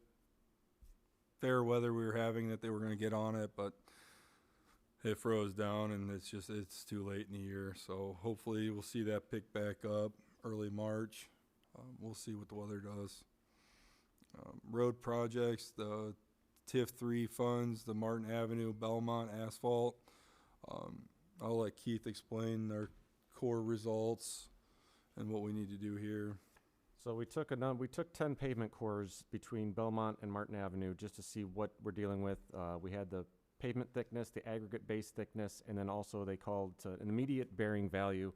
fair weather we were having that they were going to get on it, but it froze down and it's too late in the year. So hopefully we'll see that pick back up early March. We'll see what the weather does. Road projects, the TIF 3 funds, the Martin Avenue, Belmont asphalt. I'll let Keith explain their core results and what we need to do here. So we took 10 pavement cores between Belmont and Martin Avenue just to see what we're dealing with. We had the pavement thickness, the aggregate base thickness, and then also they called an immediate bearing value.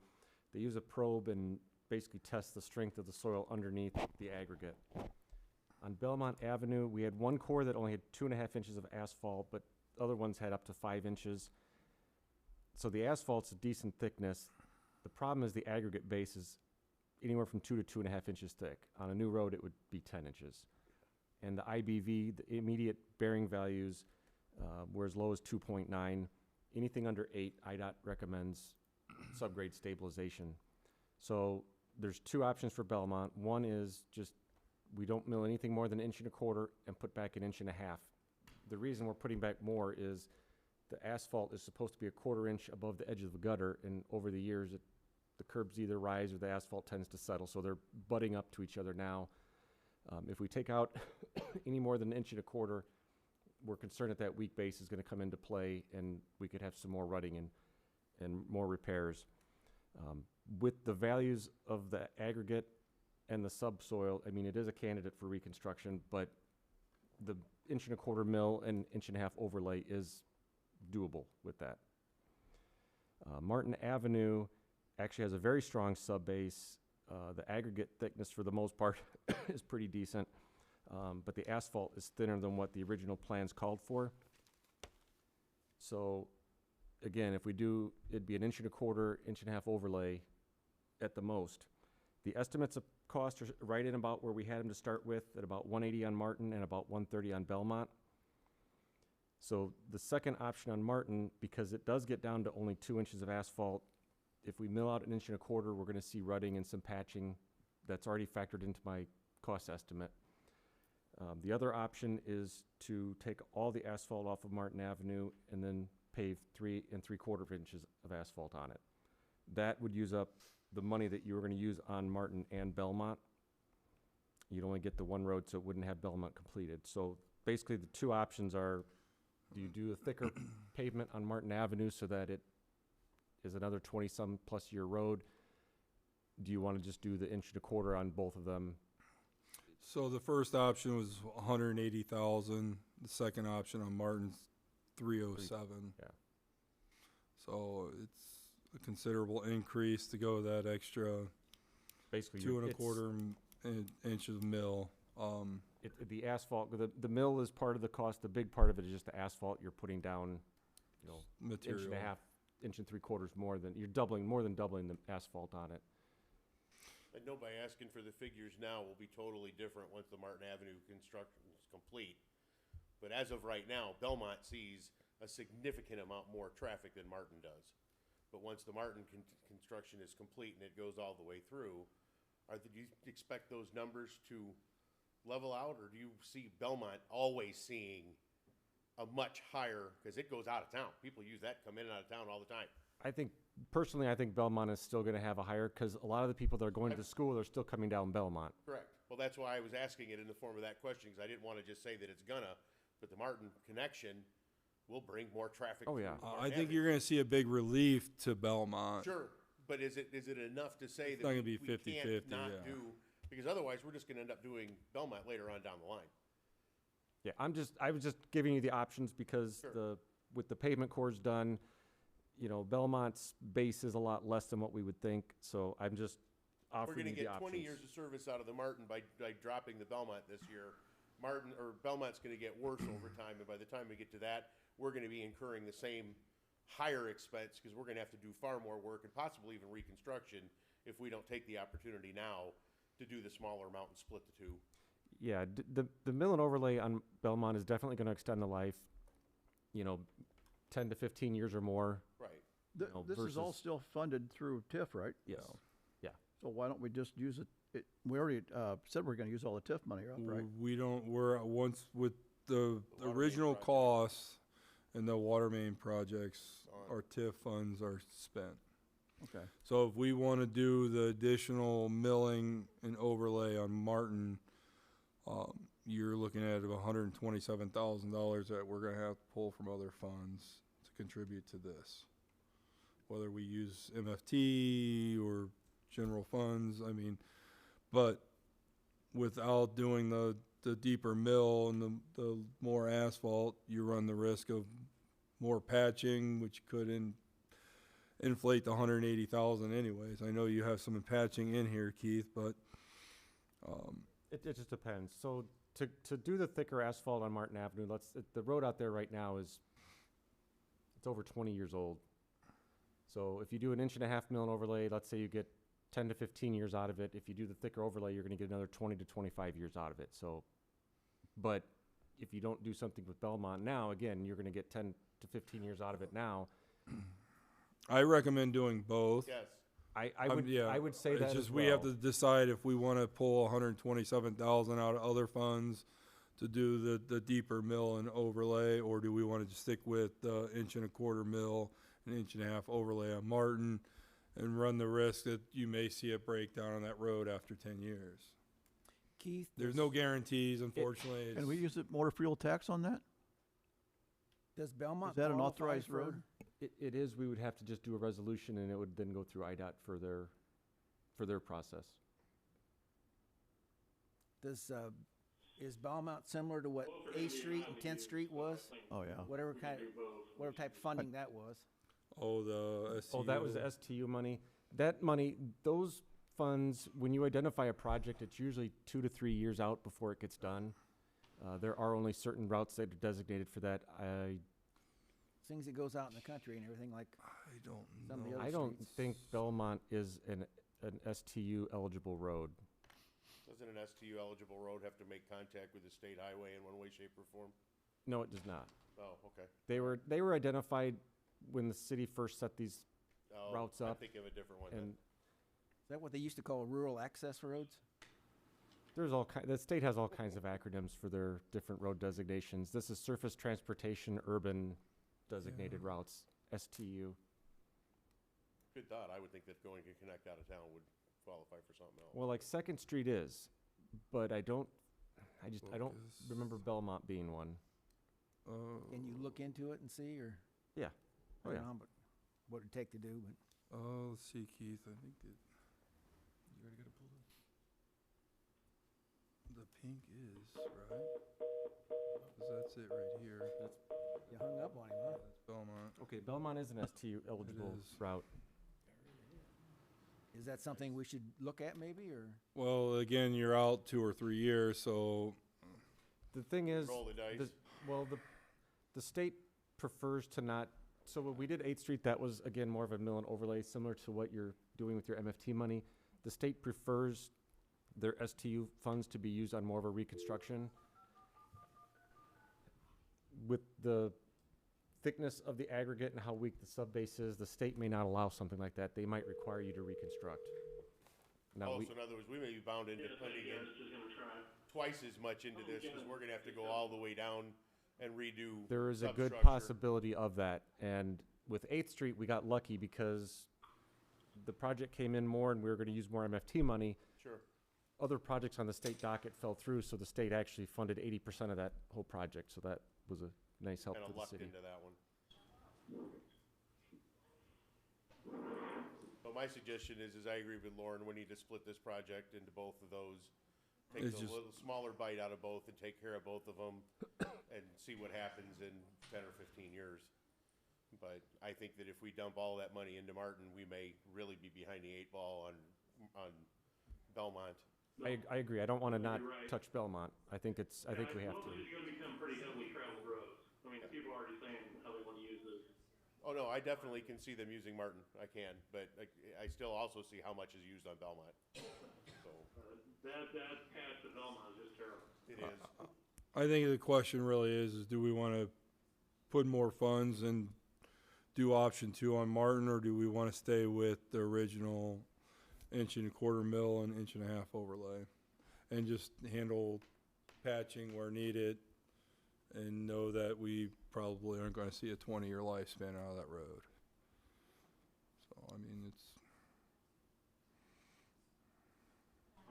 They use a probe and basically test the strength of the soil underneath the aggregate. On Belmont Avenue, we had one core that only had 2.5 inches of asphalt, but other ones had up to 5 inches. So the asphalt's a decent thickness. The problem is the aggregate base is anywhere from 2 to 2.5 inches thick. On a new road, it would be 10 inches. And the IBV, the immediate bearing values, were as low as 2.9. Anything under 8, IDOT recommends subgrade stabilization. So there's two options for Belmont. One is just we don't mill anything more than 1.25 inches and put back 1.5 inches. The reason we're putting back more is the asphalt is supposed to be 1/4 inch above the edge of the gutter, and over the years the curbs either rise or the asphalt tends to settle, so they're butting up to each other now. If we take out any more than 1.25 inches, we're concerned that weak base is going to come into play and we could have some more rutting and more repairs. With the values of the aggregate and the subsoil, I mean, it is a candidate for reconstruction, but the 1.25 inch mill and 1.5 inch overlay is doable with that. Martin Avenue actually has a very strong sub base. The aggregate thickness for the most part is pretty decent. but the asphalt is thinner than what the original plans called for. So, again, if we do, it'd be an 1.25 inch, 1.5 inch overlay at the most. The estimates of cost are right in about where we had them to start with, at about 180 on Martin and about 130 on Belmont. So the second option on Martin, because it does get down to only 2 inches of asphalt, if we mill out 1.25 inches, we're gonna see rutting and some patching. That's already factored into my cost estimate. The other option is to take all the asphalt off of Martin Avenue and then pave 3 3/4 inches of asphalt on it. That would use up the money that you were gonna use on Martin and Belmont. You'd only get the one road, so it wouldn't have Belmont completed. So basically, the two options are, do you do a thicker pavement on Martin Avenue so that it is another 20-some plus year road? Do you wanna just do the 1.25 inch on both of them? So the first option was 180,000. The second option on Martin's 307. Yeah. So it's a considerable increase to go that extra Basically, 2.25 inches mill. The asphalt, the mill is part of the cost. The big part of it is just the asphalt you're putting down, you know, Material. 1.5 inch, 1.75 inches more than, you're more than doubling the asphalt on it. I know by asking for the figures now will be totally different once the Martin Avenue construction is complete. But as of right now, Belmont sees a significant amount more traffic than Martin does. But once the Martin construction is complete and it goes all the way through, do you expect those numbers to level out, or do you see Belmont always seeing a much higher, because it goes out of town. People use that, come in and out of town all the time. Personally, I think Belmont is still gonna have a higher, because a lot of the people that are going to school are still coming down Belmont. Correct. Well, that's why I was asking it in the form of that question, because I didn't want to just say that it's gonna, but the Martin connection will bring more traffic. Oh, yeah. through I Martin think Avenue. you're going to see a big relief to Belmont. Sure, but is it enough to say It's that not we gonna be we can't 50-50, not yeah. do, because otherwise we're just gonna end up doing Belmont later on down the line. Yeah, I was just giving you the options because Sure. with the pavement cores done, you know, Belmont's base is a lot less than what we would think, so I'm just We're offering gonna you the get options. 20 years of service out of the Martin by dropping the Belmont this year. Belmont's gonna get worse over time, and by the time we get to that, we're gonna be incurring the same higher expense, because we're gonna have to do far more work and possibly even reconstruction if we don't take the opportunity now to do the smaller amount and split the two. Yeah, the mill and overlay on Belmont is definitely gonna extend the life, you know, 10 to 15 years or more. Right. know, This is all versus- still funded through TIF, right? Yes. Yeah. So why don't we just use it? We already said we're gonna use all the TIF money, right? We don't, we're, once with the water main original project. costs and the water main projects, On. our TIF funds are spent. Okay. So if we want to do the additional milling and overlay on Martin, you're looking at $127,000 that we're gonna have to pull from other funds to contribute to this. Whether we use MFT or general funds, I mean, but without doing the deeper mill and the more asphalt, you run the risk of more patching, which could inflate the 180,000 anyways. I know you have some patching in here, Keith, but, It just depends. So to do the thicker asphalt on Martin Avenue, the road out there right now it's over 20 years old. So if you do an 1.5 inch mill and overlay, let's say you get 10 to 15 years out of it. If you do the thicker overlay, you're gonna get another 20 to 25 years out of it. So, but if you don't do something with Belmont now, again, you're gonna get 10 to 15 years out of it now. I recommend doing both. Yes. I would say It's that just as we have well. to decide if we want to pull 127,000 out of other funds to do the deeper mill and overlay, or do we want to just stick with the 1.25 inch mill, an 1.5 inch overlay on Martin, and run the risk that you may see a breakdown on that road after 10 years. Keith? There's no guarantees, unfortunately. And we use the motor fuel tax on that? Does Belmont Is that an qualify authorized for- road? It is, we would have to just do a resolution and it would then go through IDOT for their process. Does, is Belmont similar to what A Street and 10th Street was? Oh, yeah. Whatever type of funding that was? Oh, the STU. Oh, that was the STU money. That money, those funds, when you identify a project, it's usually 2 to 3 years out before it gets done. There are only certain routes that are designated for that. Things that goes out in the country and everything like I don't some of the know. other I don't streets. think Belmont is an STU eligible road. Doesn't an STU eligible road have to make contact with the state highway in one way, shape, or form? No, it does not. Oh, okay. They were identified when the city first set these Oh, routes I'm up, thinking of a different one then. and Is that what they used to call rural access roads? there's the state has all kinds of acronyms for their different road designations. This is surface transportation urban designated routes, STU. Good thought. I would think that going to connect out of town would qualify for something else. Well, like Second Street is, but I don't Focus. remember Belmont being one. Can you look into it and see, or? Yeah. I Oh, don't yeah. know, but what it'd take to do, but. Let's see, Keith. I think it. You already got it pulled up. The pink is right. 'Cause that's it right here. You hung up on him, huh? That's Belmont. Okay, Belmont is an STU eligible is. route. Is that something we should look at maybe, or? Well, again, you're out 2 or 3 years, so The thing is, Roll the dice. the state prefers to not, so when we did 8th Street, that was, again, more of a mill and overlay, similar to what you're doing with your MFT money. The state prefers their STU funds to be used on more of a reconstruction. With the thickness of the aggregate and how weak the subbase is, the state may not allow something like that. They might require you to reconstruct. Now, Oh, so in other words, we may be bound into putting in Just gonna try. twice as much into this, because we're gonna have to go all the way down and redo there is a good substructure. possibility of that. And with 8th Street, we got lucky because the project came in more and we were going to use more MFT money. Sure. Other projects on the state docket fell through, so the state actually funded 80% of that whole project. So that was a nice help Kind to of the lucked city. into that one. But my suggestion is I agree with Lauren, we need to split this project into both of those. Take It's the just- little smaller bite out of both and take care of both of them and see what happens in 10 or 15 years. But I think that if we dump all that money into Martin, we may really be behind the 8 ball on Belmont. I agree. I don't want to not You're right. touch Belmont. I think we have Both to. of these are gonna become pretty heavily traveled roads. I mean, people are already saying how they wanna use this. Oh, no, I definitely can see them using Martin. I can, but I still also see how much is used on Belmont. So, That path to Belmont is just terrible. it is. I think the question really is do we want to put more funds and do option 2 on Martin, or do we want to stay with the original 1.25 inch mill and 1.5 inch overlay and just handle patching where needed and know that we probably aren't going to see a 20-year lifespan out of that road. So, I mean,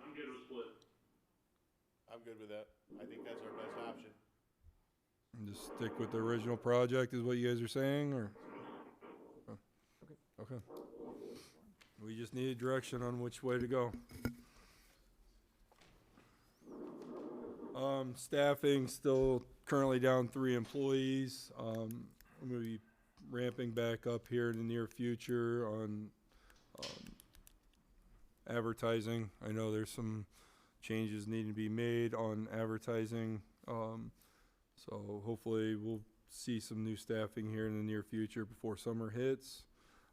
I'm good with split. I'm good with that. I think that's our best option. just stick with the original project is what you guys are saying, or? Oh, okay. We just need direction on which way to go. Staffing still currently down 3 employees. I'm gonna be ramping back up here in the near future on, advertising. I know there's some changes needing to be made on advertising. So hopefully we'll see some new staffing here in the near future before summer hits,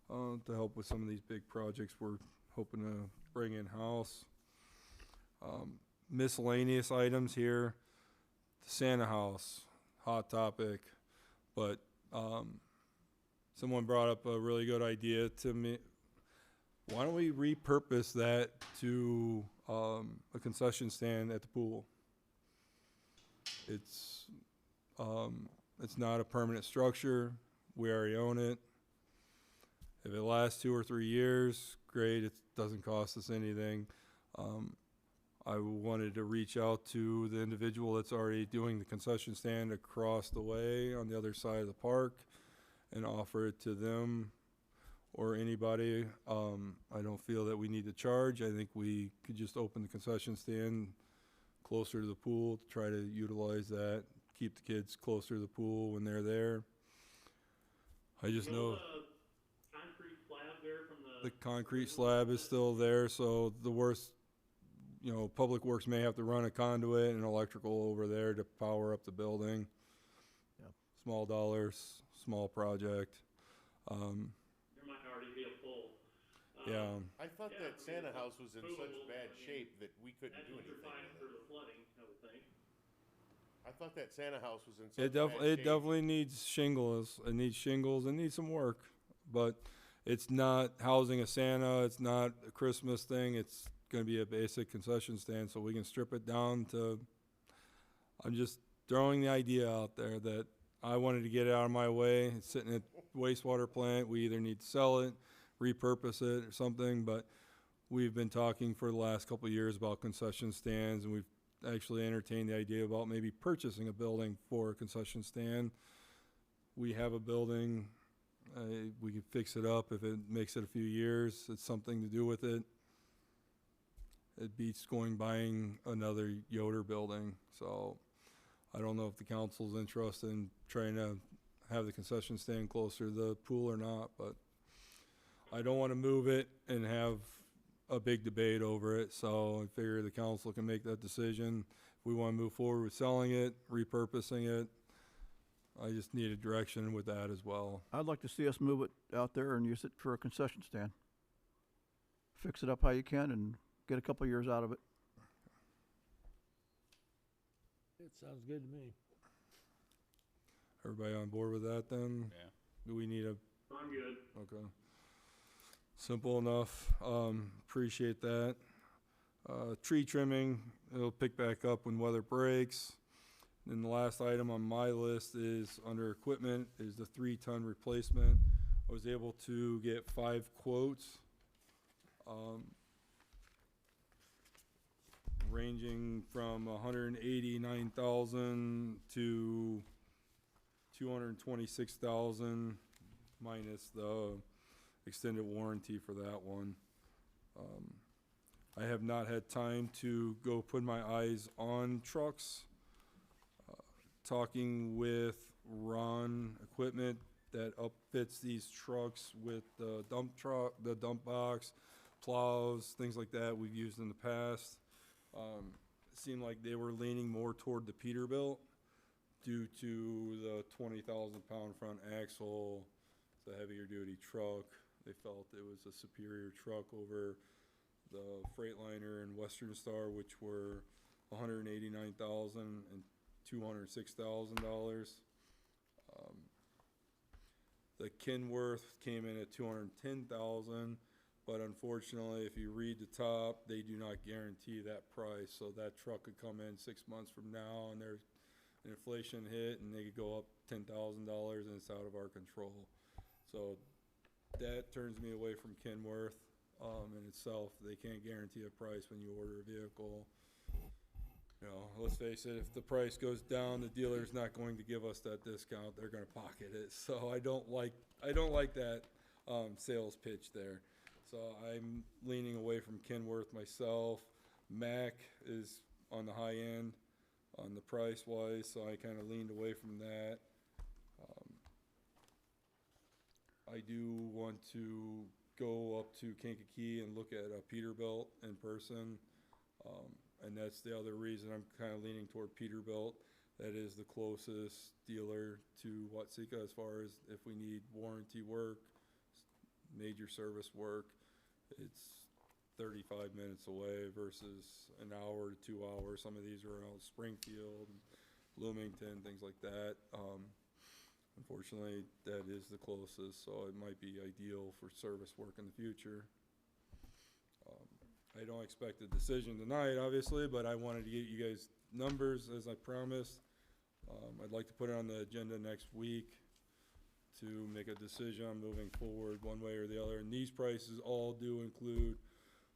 to help with some of these big projects we're hoping to bring in-house. Miscellaneous items here, the Santa house, hot topic, but, someone brought up a really good idea to me. Why don't we repurpose that to, a concession stand at the pool? It's not a permanent structure. We already own it. If it lasts 2 or 3 years, great. It doesn't cost us anything. I wanted to reach out to the individual that's already doing the concession stand across the way on the other side of the park and offer it to them or anybody. I don't feel that we need to charge. I think we could just open the concession stand closer to the pool to try to utilize that, keep the kids closer to the pool when they're there. I just know. Concrete slab there from the The concrete slab is still there, so the worst, you know, Public Works may have to run a conduit and electrical over there to power up the building. Yep. Small dollars, small project. There might already be a pull. Yeah. I thought Yeah, that Santa house was in such movable, bad I mean, shape that we couldn't That's do what they're anything fine with for it. the flooding, I would think. I thought that Santa house was in such It, bad shape. it definitely needs shingles. It needs shingles. It needs some work, but it's not housing a Santa. It's not a Christmas thing. It's going to be a basic concession stand, so we can strip it down to. I'm just throwing the idea out there that I wanted to get it out of my way. It's sitting at wastewater plant. We either need to sell it, repurpose it, or something. But we've been talking for the last couple of years about concession stands, and we've actually entertained the idea about maybe purchasing a building for a concession stand. We have a building. We could fix it up if it makes it a few years. It's something to do with it. It beats buying another Yoder building. So I don't know if the council's interested in trying to have the concession stand closer to the pool or not, but I don't want to move it and have a big debate over it, so I figure the council can make that decision. If we want to move forward with selling it, repurposing it, I just need a direction with that as well. I'd like to see us move it out there and use it for a concession stand. Fix it up how you can and get a couple years out of it. It sounds good to me. Everybody on board with that then? Yeah. Do we need a, I'm good. okay. Simple enough. Appreciate that. Tree trimming, it'll pick back up when weather breaks. Then the last item on my list is under equipment is the 3-ton replacement. I was able to get 5 quotes, ranging from 189,000 to 226,000 minus the extended warranty for that one. I have not had time to go put my eyes on trucks. Talking with Ron Equipment that upfits these trucks with the dump truck, the dump box, plows, things like that we've used in the past. It seemed like they were leaning more toward the Peterbilt due to the 20,000 pound front axle. It's a heavier duty truck. They felt it was a superior truck over the Freightliner and Western Star, which were $189,000 and $206,000. The Kenworth came in at $210,000, but unfortunately, if you read the top, they do not guarantee that price. So that truck could come in 6 months from now, and there's an inflation hit, and they could go up $10,000, and it's out of our control. So that turns me away from Kenworth. In itself, they can't guarantee a price when you order a vehicle. You know, let's face it, if the price goes down, the dealer's not going to give us that discount. They're going to pocket it. So I don't like that sales pitch there. So I'm leaning away from Kenworth myself. Mac is on the high end on the price wise, so I kind of leaned away from that. I do want to go up to Kankakee and look at a Peterbilt in person. And that's the other reason I'm kind of leaning toward Peterbilt. That is the closest dealer to Watsika as far as if we need warranty work, major service work. It's 35 minutes away versus an hour to 2 hours. Some of these are around Springfield, Bloomington, things like that. Unfortunately, that is the closest, so it might be ideal for service work in the future. I don't expect a decision tonight, obviously, but I wanted to get you guys numbers as I promised. I'd like to put it on the agenda next week to make a decision on moving forward one way or the other. And these prices all do include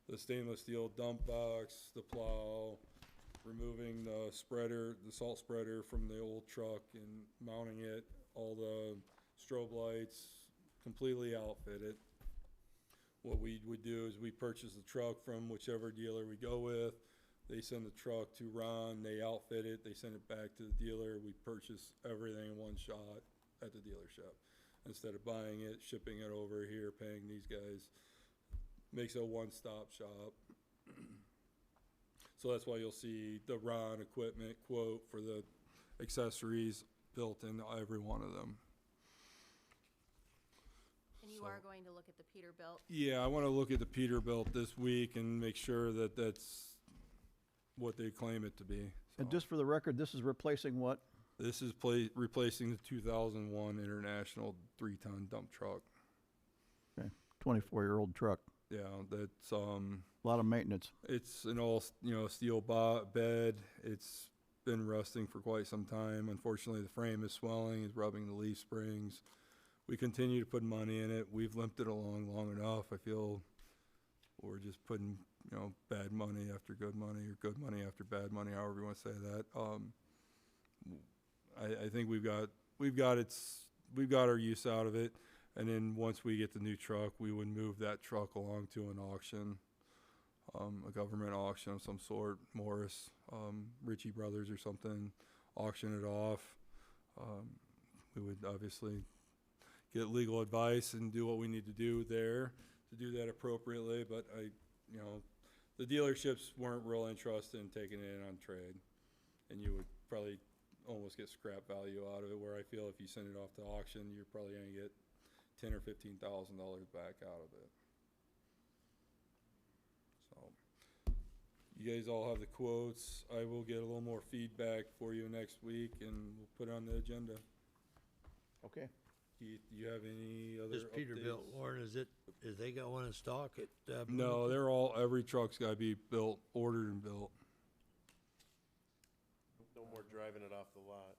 the stainless steel dump box, the plow, removing the spreader, the salt spreader from the old truck and mounting it, all the strobe lights, completely outfitted. What we would do is we purchase the truck from whichever dealer we go with. They send the truck to Ron, they outfit it, they send it back to the dealer. We purchase everything in one shot at the dealership instead of buying it, shipping it over here, paying these guys makes a one-stop shop. So that's why you'll see the Ron equipment quote for the accessories built into every one of them. And you So- are going to look at the Peterbilt. Yeah, I want to look at the Peterbilt this week and make sure that that's what they claim it to be. And So, just for the record, this is replacing what? this is replacing the 2001 International 3-ton dump truck. 24-year-old truck. Yeah, that's A lot of maintenance. it's an all steel bed. It's been rusting for quite some time. Unfortunately, the frame is swelling. It's rubbing the leaf springs. We continue to put money in it. We've limped it along long enough. I feel we're just putting bad money after good money, or good money after bad money, however you want to say that. I think we've got our use out of it. And then once we get the new truck, we would move that truck along to an auction, a government auction of some sort, Morris, Ritchie Brothers or something, auction it off. We would obviously get legal advice and do what we need to do there to do that appropriately. But the dealerships weren't real interested in taking it in on trade, and you would probably almost get scrap value out of it, where I feel if you send it off to auction, you're probably going to get $10,000 or $15,000 back out of it. So, you guys all have the quotes. I will get a little more feedback for you next week, and we'll put it on the agenda. Okay. Keith, do you have any other This Peterbilt, updates? Warren, is they got one in stock at, No, every truck's gotta be built, ordered and built. No more driving it off the lot.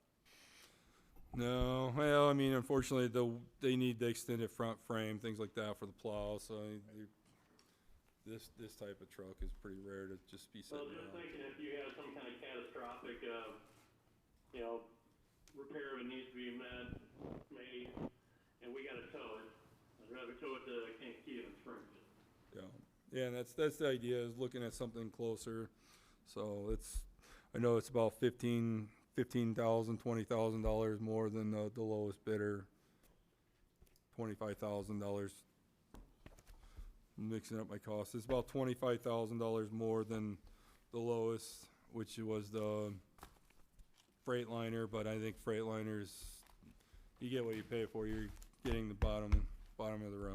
No, well, I mean, unfortunately, they need the extended front frame, things like that for the plow, so this type of truck is pretty rare to just be So sitting just around. thinking if you have some kind of catastrophic, repair that needs to be made, and we gotta tow it, I'd rather tow it to Kankakee than Springfield. Yeah, and that's the idea, is looking at something closer. So I know it's about $15,000, $20,000 more than the lowest bidder. $25,000. Mixing up my costs. It's about $25,000 more than the lowest, which was the Freightliner. But I think Freightliners, you get what you pay for. You're getting the bottom of the rung.